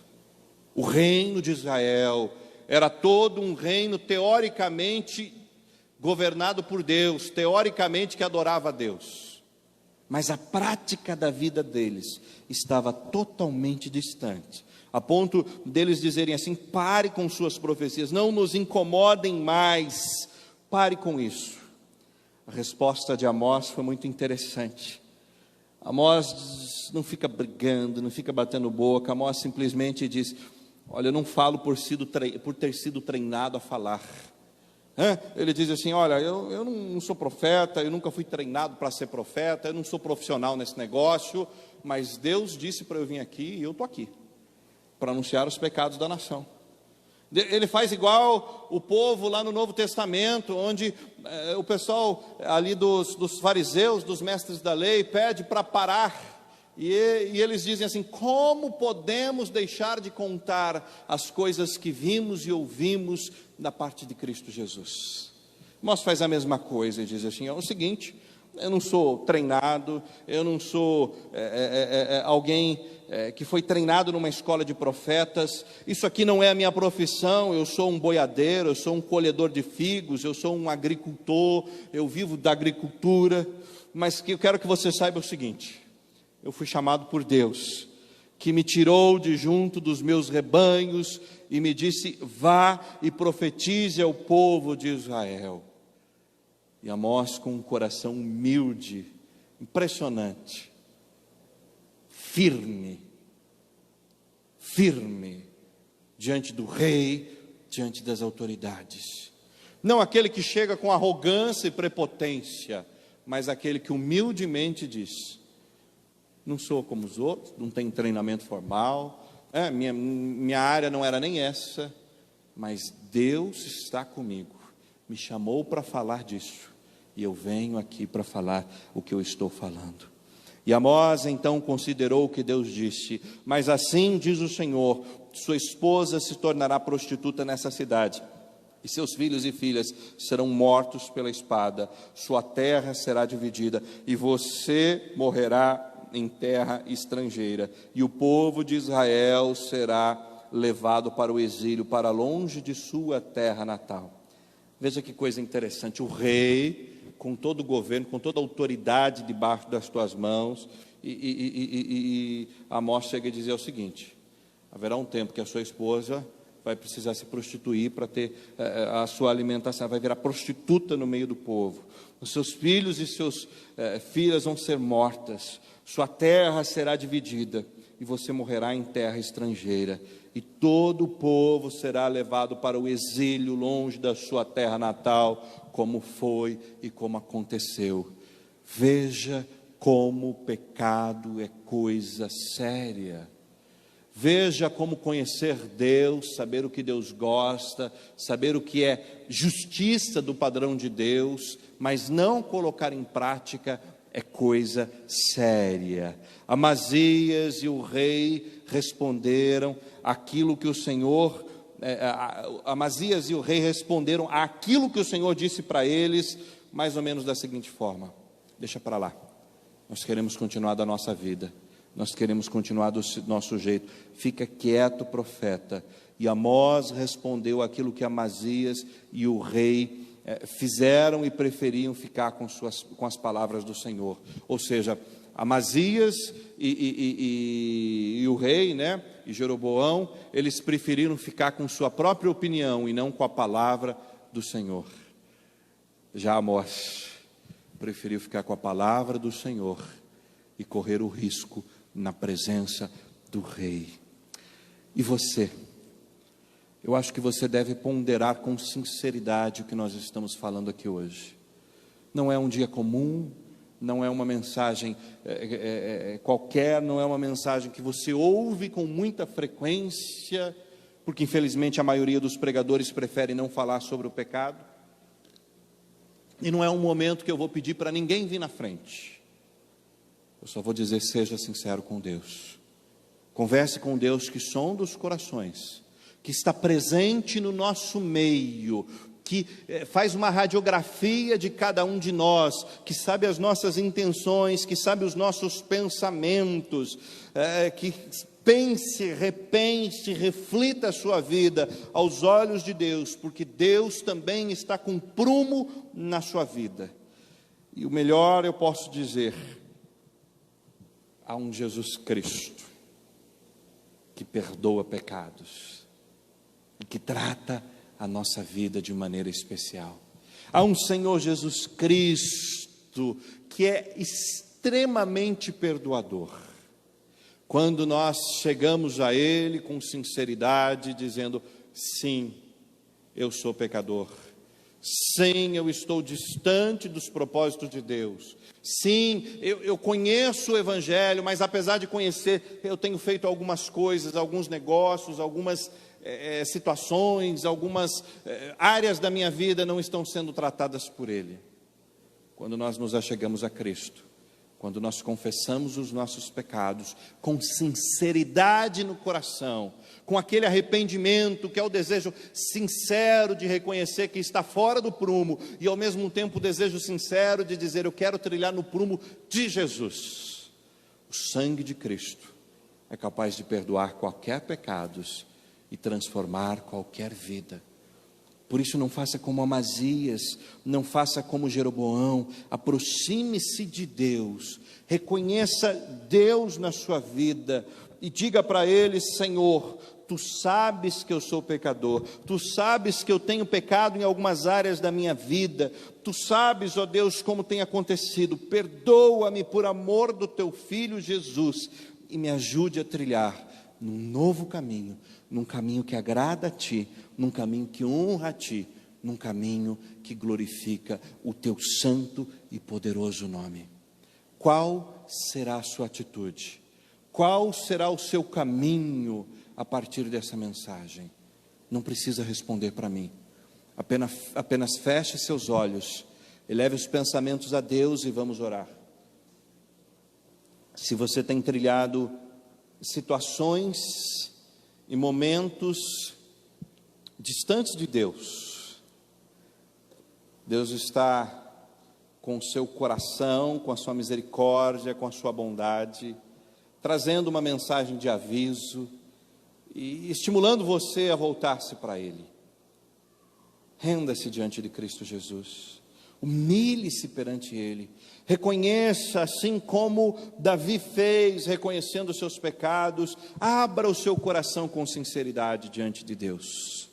O reino de Israel era todo um reino teoricamente governado por Deus, teoricamente que adorava a Deus, mas a prática da vida deles estava totalmente distante, a ponto deles dizerem assim, pare com suas profecias, não nos incomodem mais, pare com isso. A resposta de Amós foi muito interessante. Amós não fica brigando, não fica batendo boca, Amós simplesmente diz, olha, eu não falo por ter sido treinado a falar. Ele diz assim, olha, eu não sou profeta, eu nunca fui treinado para ser profeta, eu não sou profissional nesse negócio, mas Deus disse para eu vir aqui e eu estou aqui, para anunciar os pecados da nação. Ele faz igual o povo lá no Novo Testamento, onde o pessoal ali dos fariseus, dos mestres da lei, pede para parar. E eles dizem assim, como podemos deixar de contar as coisas que vimos e ouvimos da parte de Cristo Jesus? Amós faz a mesma coisa e diz assim, é o seguinte, eu não sou treinado, eu não sou alguém que foi treinado numa escola de profetas, isso aqui não é a minha profissão, eu sou um boiadeiro, eu sou um colhedor de figos, eu sou um agricultor, eu vivo da agricultura, mas eu quero que você saiba o seguinte, eu fui chamado por Deus, que me tirou de junto dos meus rebanhos e me disse, vá e profetize ao povo de Israel. E Amós, com um coração humilde, impressionante, firme, diante do rei, diante das autoridades. Não aquele que chega com arrogância e prepotência, mas aquele que humildemente diz, não sou como os outros, não tenho treinamento formal, minha área não era nem essa, mas Deus está comigo, me chamou para falar disso, e eu venho aqui para falar o que eu estou falando. E Amós então considerou o que Deus disse, mas assim diz o Senhor, sua esposa se tornará prostituta nessa cidade, e seus filhos e filhas serão mortos pela espada, sua terra será dividida, e você morrerá em terra estrangeira, e o povo de Israel será levado para o exílio, para longe de sua terra natal. Veja que coisa interessante, o rei, com todo o governo, com toda a autoridade debaixo das tuas mãos, e Amós chega a dizer o seguinte: haverá um tempo que a sua esposa vai precisar se prostituir para ter a sua alimentação, vai virar prostituta no meio do povo, os seus filhos e suas filhas vão ser mortas, sua terra será dividida, e você morrerá em terra estrangeira, e todo o povo será levado para o exílio, longe da sua terra natal, como foi e como aconteceu. Veja como o pecado é coisa séria. Veja como conhecer Deus, saber o que Deus gosta, saber o que é justiça do padrão de Deus, mas não colocar em prática é coisa séria. Amazias e o rei responderam aquilo que o Senhor, Amazias e o rei responderam àquilo que o Senhor disse para eles, mais ou menos da seguinte forma: deixa para lá, nós queremos continuar da nossa vida, nós queremos continuar do nosso jeito, fica quieto, profeta. E Amós respondeu aquilo que Amazias e o rei fizeram e preferiam ficar com as palavras do Senhor. Ou seja, Amazias e o rei, né, e Jeroboão, eles preferiram ficar com sua própria opinião e não com a palavra do Senhor. Já Amós preferiu ficar com a palavra do Senhor e correr o risco na presença do rei. E você? Eu acho que você deve ponderar com sinceridade o que nós estamos falando aqui hoje. Não é um dia comum, não é uma mensagem qualquer, não é uma mensagem que você ouve com muita frequência, porque infelizmente a maioria dos pregadores prefere não falar sobre o pecado. E não é um momento que eu vou pedir para ninguém vir na frente. Eu só vou dizer: seja sincero com Deus. Converse com Deus que sonda os corações, que está presente no nosso meio, que faz uma radiografia de cada um de nós, que sabe as nossas intenções, que sabe os nossos pensamentos, que pense, repense, reflita a sua vida aos olhos de Deus, porque Deus também está com prumo na sua vida. E o melhor eu posso dizer: há um Jesus Cristo que perdoa pecados e que trata a nossa vida de maneira especial. Há um Senhor Jesus Cristo que é extremamente perdoador. Quando nós chegamos a Ele com sinceridade, dizendo: sim, eu sou pecador. Sim, eu estou distante dos propósitos de Deus. Sim, eu conheço o Evangelho, mas apesar de conhecer, eu tenho feito algumas coisas, alguns negócios, algumas situações, algumas áreas da minha vida não estão sendo tratadas por Ele. Quando nós nos achegamos a Cristo, quando nós confessamos os nossos pecados com sinceridade no coração, com aquele arrependimento que é o desejo sincero de reconhecer que está fora do prumo, e ao mesmo tempo o desejo sincero de dizer: eu quero trilhar no prumo de Jesus. O sangue de Cristo é capaz de perdoar qualquer pecado e transformar qualquer vida. Por isso não faça como Amazias, não faça como Jeroboão, aproxime-se de Deus, reconheça Deus na sua vida e diga para Ele: Senhor, Tu sabes que eu sou pecador, Tu sabes que eu tenho pecado em algumas áreas da minha vida, Tu sabes, ó Deus, como tem acontecido, perdoa-me por amor do Teu Filho Jesus e me ajude a trilhar num novo caminho, num caminho que agrada a Ti, num caminho que honra a Ti, num caminho que glorifica o Teu santo e poderoso nome. Qual será a sua atitude? Qual será o seu caminho a partir dessa mensagem? Não precisa responder para mim, apenas feche seus olhos, eleve os pensamentos a Deus e vamos orar. Se você tem trilhado situações e momentos distantes de Deus, Deus está com o seu coração, com a sua misericórdia, com a sua bondade, trazendo uma mensagem de aviso e estimulando você a voltar-se para Ele. Renda-se diante de Cristo Jesus, humilhe-se perante Ele, reconheça, assim como Davi fez, reconhecendo os seus pecados, abra o seu coração com sinceridade diante de Deus.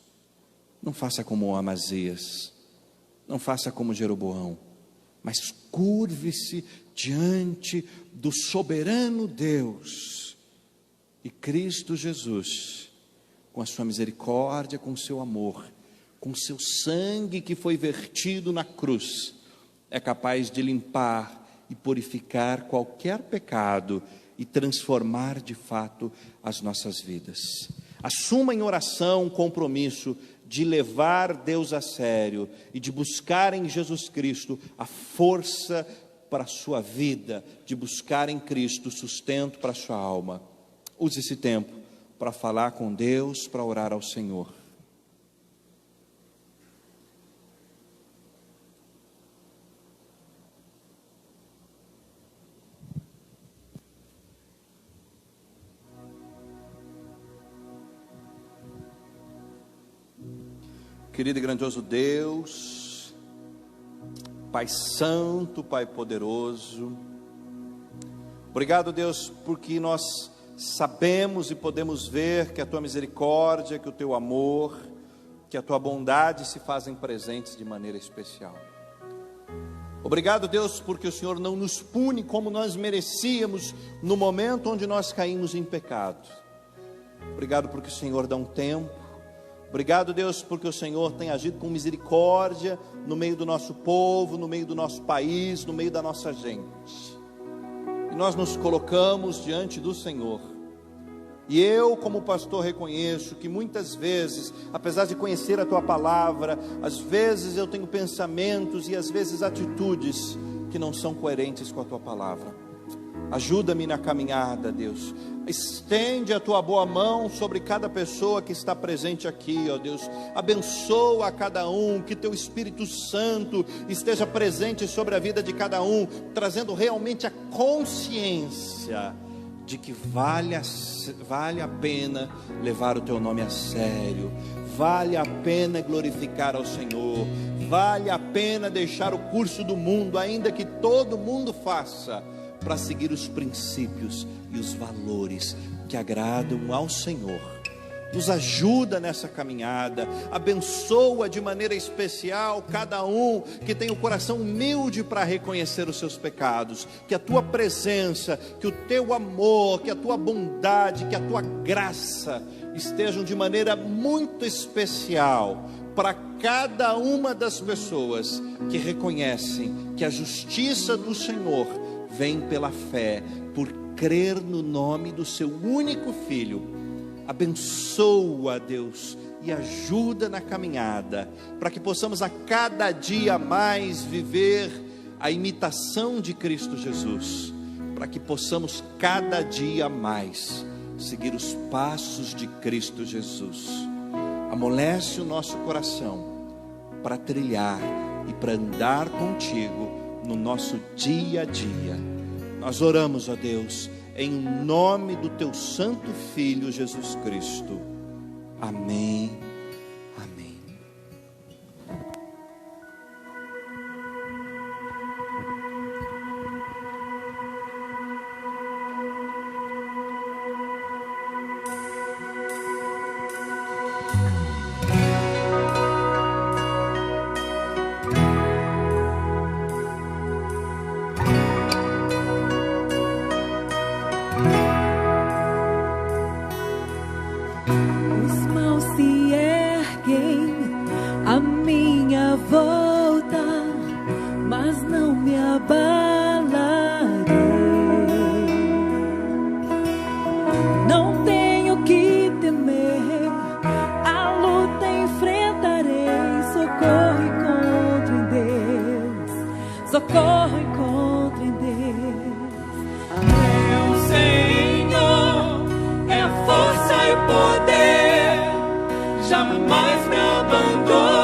Não faça como Amazias, não faça como Jeroboão, mas curve-se diante do soberano Deus, e Cristo Jesus, com a sua misericórdia, com o seu amor, com o seu sangue que foi vertido na cruz, é capaz de limpar e purificar qualquer pecado e transformar de fato as nossas vidas. Assuma em oração um compromisso de levar Deus a sério e de buscar em Jesus Cristo a força para a sua vida, de buscar em Cristo sustento para a sua alma. Use esse tempo para falar com Deus, para orar ao Senhor. Querido e grandioso Deus, Pai Santo, Pai Poderoso, obrigado, Deus, porque nós sabemos e podemos ver que a Tua misericórdia, que o Teu amor, que a Tua bondade se fazem presentes de maneira especial. Obrigado, Deus, porque o Senhor não nos pune como nós merecíamos no momento onde nós caímos em pecado. Obrigado porque o Senhor dá um tempo. Obrigado, Deus, porque o Senhor tem agido com misericórdia no meio do nosso povo, no meio do nosso país, no meio da nossa gente. E nós nos colocamos diante do Senhor. E eu, como pastor, reconheço que muitas vezes, apesar de conhecer a Tua palavra, às vezes eu tenho pensamentos e às vezes atitudes que não são coerentes com a Tua palavra. Ajuda-me na caminhada, Deus. Estende a Tua boa mão sobre cada pessoa que está presente aqui, ó Deus. Abençoa a cada um, que Teu Espírito Santo esteja presente sobre a vida de cada um, trazendo realmente a consciência de que vale a pena levar o Teu nome a sério, vale a pena glorificar ao Senhor, vale a pena deixar o curso do mundo, ainda que todo mundo faça, para seguir os princípios e os valores que agradam ao Senhor. Nos ajuda nessa caminhada, abençoa de maneira especial cada um que tem o coração humilde para reconhecer os seus pecados, que a Tua presença, que o Teu amor, que a Tua bondade, que a Tua graça estejam de maneira muito especial para cada uma das pessoas que reconhecem que a justiça do Senhor vem pela fé, por crer no nome do Seu único Filho. Abençoa, Deus, e ajuda na caminhada, para que possamos a cada dia mais viver a imitação de Cristo Jesus, para que possamos cada dia mais seguir os passos de Cristo Jesus. Amolece o nosso coração para trilhar e para andar contigo no nosso dia a dia. Nós oramos, ó Deus, em nome do Teu Santo Filho Jesus Cristo. Amém. Amém. Socorro encontro em Deus. Meu Senhor é força e poder, jamais me abandonará.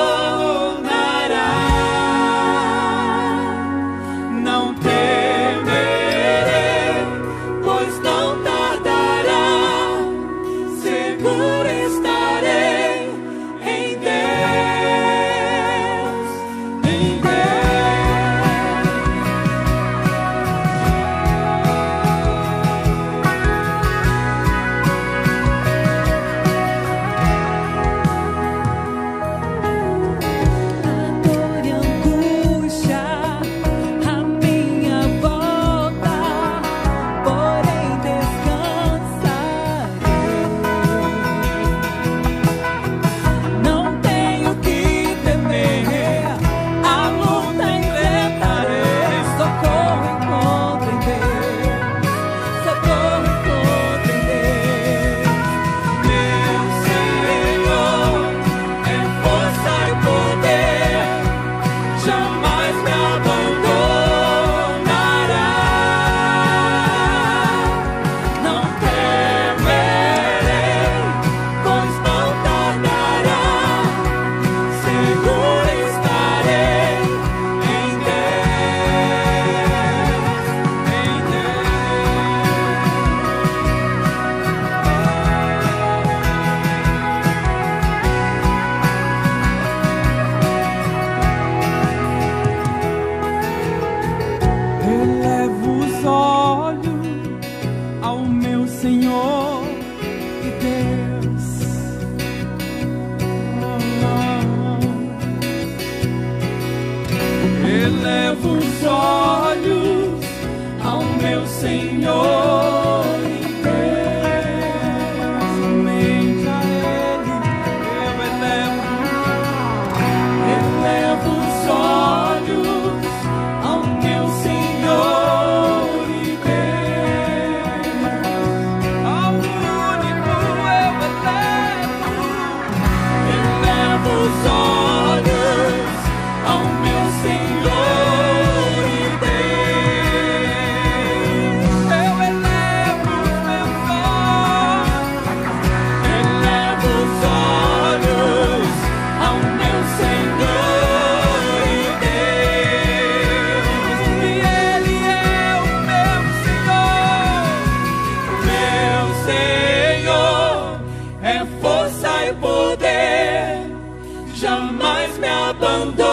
Não temerei, pois não tardará. Seguro elevo os olhos ao meu Senhor e Deus. Somente a Ele eu elevo os olhos ao meu Senhor e Deus. Ao único eu elevo os olhos ao meu Senhor e Deus. Eu elevo os meus olhos, elevo os olhos ao meu Senhor e Deus. E Ele é o meu Senhor, é força e poder, jamais me abandonará.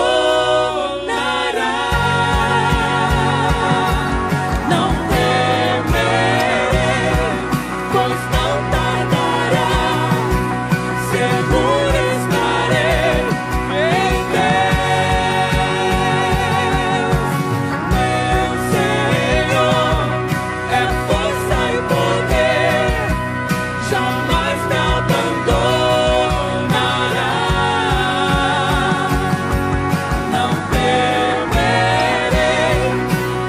Não temerei, pois não tardará, seguro estarei em Deus. Meu Senhor é força e poder, jamais me abandonará. Não temerei,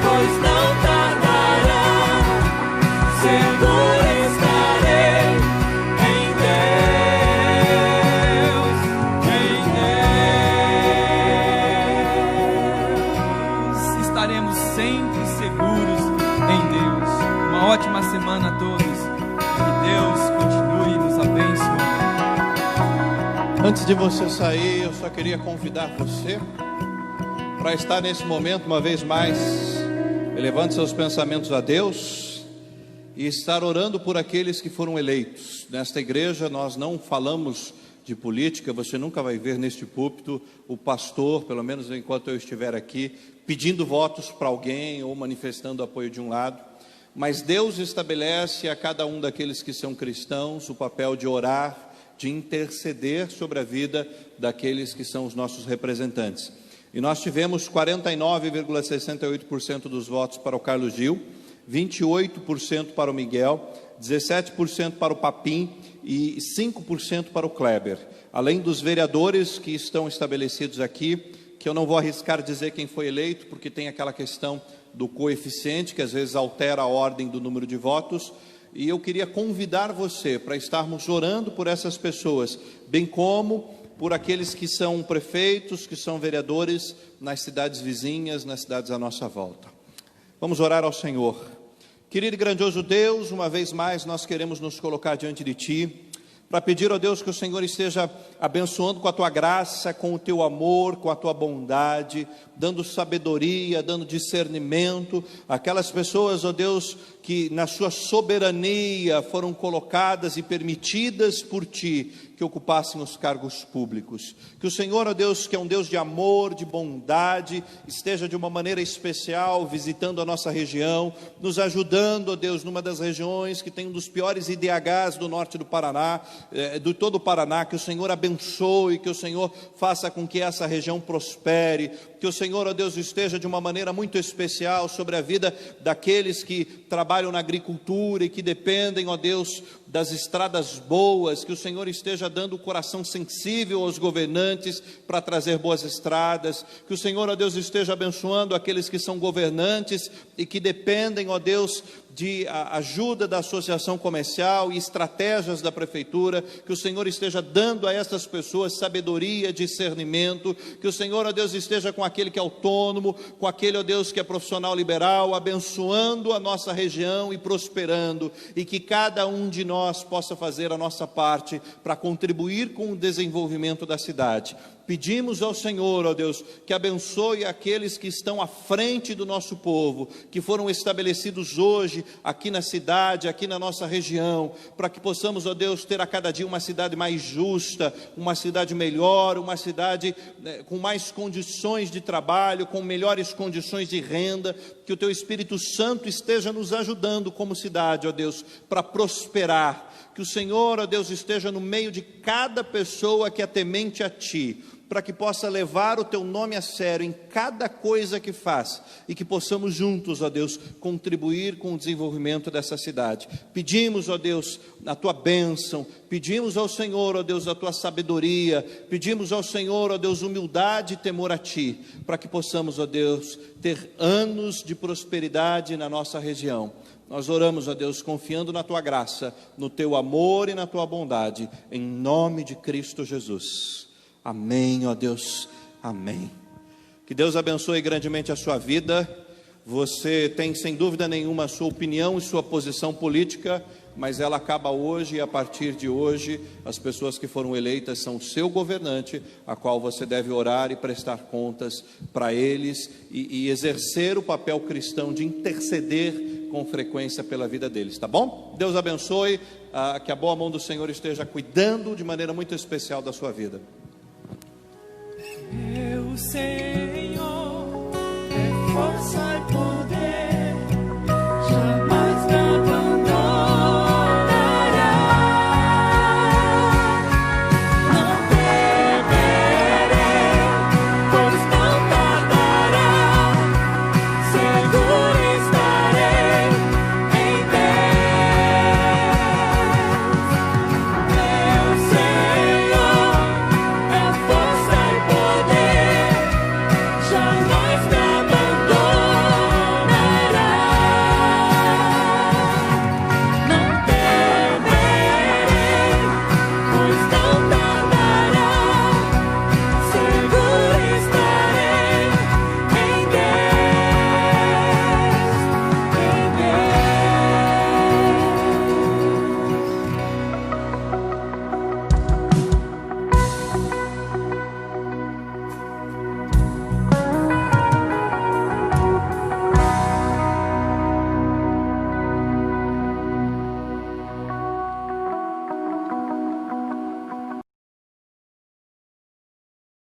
pois não tardará, seguro estarei em Deus, Estaremos sempre seguros em Deus. Uma ótima semana a todos. Que Deus continue nos abençoando. Antes de você sair, eu só queria convidar você para estar nesse momento, uma vez mais, elevando seus pensamentos a Deus e estar orando por aqueles que foram eleitos. Nesta igreja nós não falamos de política, você nunca vai ver neste púlpito o pastor, pelo menos enquanto eu estiver aqui, pedindo votos para alguém ou manifestando apoio de um lado. Mas Deus estabelece a cada um daqueles que são cristãos o papel de orar, de interceder sobre a vida daqueles que são os nossos representantes. E nós tivemos 49,68% dos votos para o Carlos Gil, 28% para o Miguel, 17% para o Papim e 5% para o Kleber. Além dos vereadores que estão estabelecidos aqui, que eu não vou arriscar dizer quem foi eleito, porque tem aquela questão do coeficiente, que às vezes altera a ordem do número de votos. E eu queria convidar você para estarmos orando por essas pessoas, bem como por aqueles que são prefeitos, que são vereadores nas cidades vizinhas, nas cidades à nossa volta. Vamos orar ao Senhor. Querido e grandioso Deus, uma vez mais nós queremos nos colocar diante de Ti, para pedir, ó Deus, que o Senhor esteja abençoando com a Tua graça, com o Teu amor, com a Tua bondade, dando sabedoria, dando discernimento, aquelas pessoas, ó Deus, que na sua soberania foram colocadas e permitidas por Ti, que ocupassem os cargos públicos. Que o Senhor, ó Deus, que é um Deus de amor, de bondade, esteja de uma maneira especial visitando a nossa região, nos ajudando, ó Deus, numa das regiões que tem um dos piores IDHs do norte do Paraná, de todo o Paraná. Que o Senhor abençoe, que o Senhor faça com que essa região prospere, que o Senhor, ó Deus, esteja de uma maneira muito especial sobre a vida daqueles que trabalham na agricultura e que dependem, ó Deus, das estradas boas. Que o Senhor esteja dando o coração sensível aos governantes para trazer boas estradas. Que o Senhor, ó Deus, esteja abençoando aqueles que são governantes e que dependem, ó Deus, de ajuda da associação comercial e estratégias da prefeitura. Que o Senhor esteja dando a essas pessoas sabedoria, discernimento. Que o Senhor, ó Deus, esteja com aquele que é autônomo, com aquele, ó Deus, que é profissional liberal, abençoando a nossa região e prosperando, e que cada um de nós possa fazer a nossa parte para contribuir com o desenvolvimento da cidade. Pedimos ao Senhor, ó Deus, que abençoe aqueles que estão à frente do nosso povo, que foram estabelecidos hoje aqui na cidade, aqui na nossa região, para que possamos, ó Deus, ter a cada dia uma cidade mais justa, uma cidade melhor, uma cidade com mais condições de trabalho, com melhores condições de renda. Que o Teu Espírito Santo esteja nos ajudando como cidade, ó Deus, para prosperar. Que o Senhor, ó Deus, esteja no meio de cada pessoa que é temente a Ti, para que possa levar o teu nome a sério em cada coisa que faz, e que possamos juntos, ó Deus, contribuir com o desenvolvimento dessa cidade. Pedimos, ó Deus, a tua bênção, pedimos ao Senhor, ó Deus, a tua sabedoria, pedimos ao Senhor, ó Deus, humildade e temor a ti, para que possamos, ó Deus, ter anos de prosperidade na nossa região. Nós oramos, ó Deus, confiando na tua graça, no teu amor e na tua bondade, em nome de Cristo Jesus. Amém, ó Deus, amém. Que Deus abençoe grandemente a sua vida. Você tem, sem dúvida nenhuma, a sua opinião e sua posição política, mas ela acaba hoje, e a partir de hoje, as pessoas que foram eleitas são o seu governante, a qual você deve orar e prestar contas para eles, e exercer o papel cristão de interceder com frequência pela vida deles, tá bom? Deus abençoe, que a boa mão do Senhor esteja cuidando de maneira muito especial da sua vida. Eu sei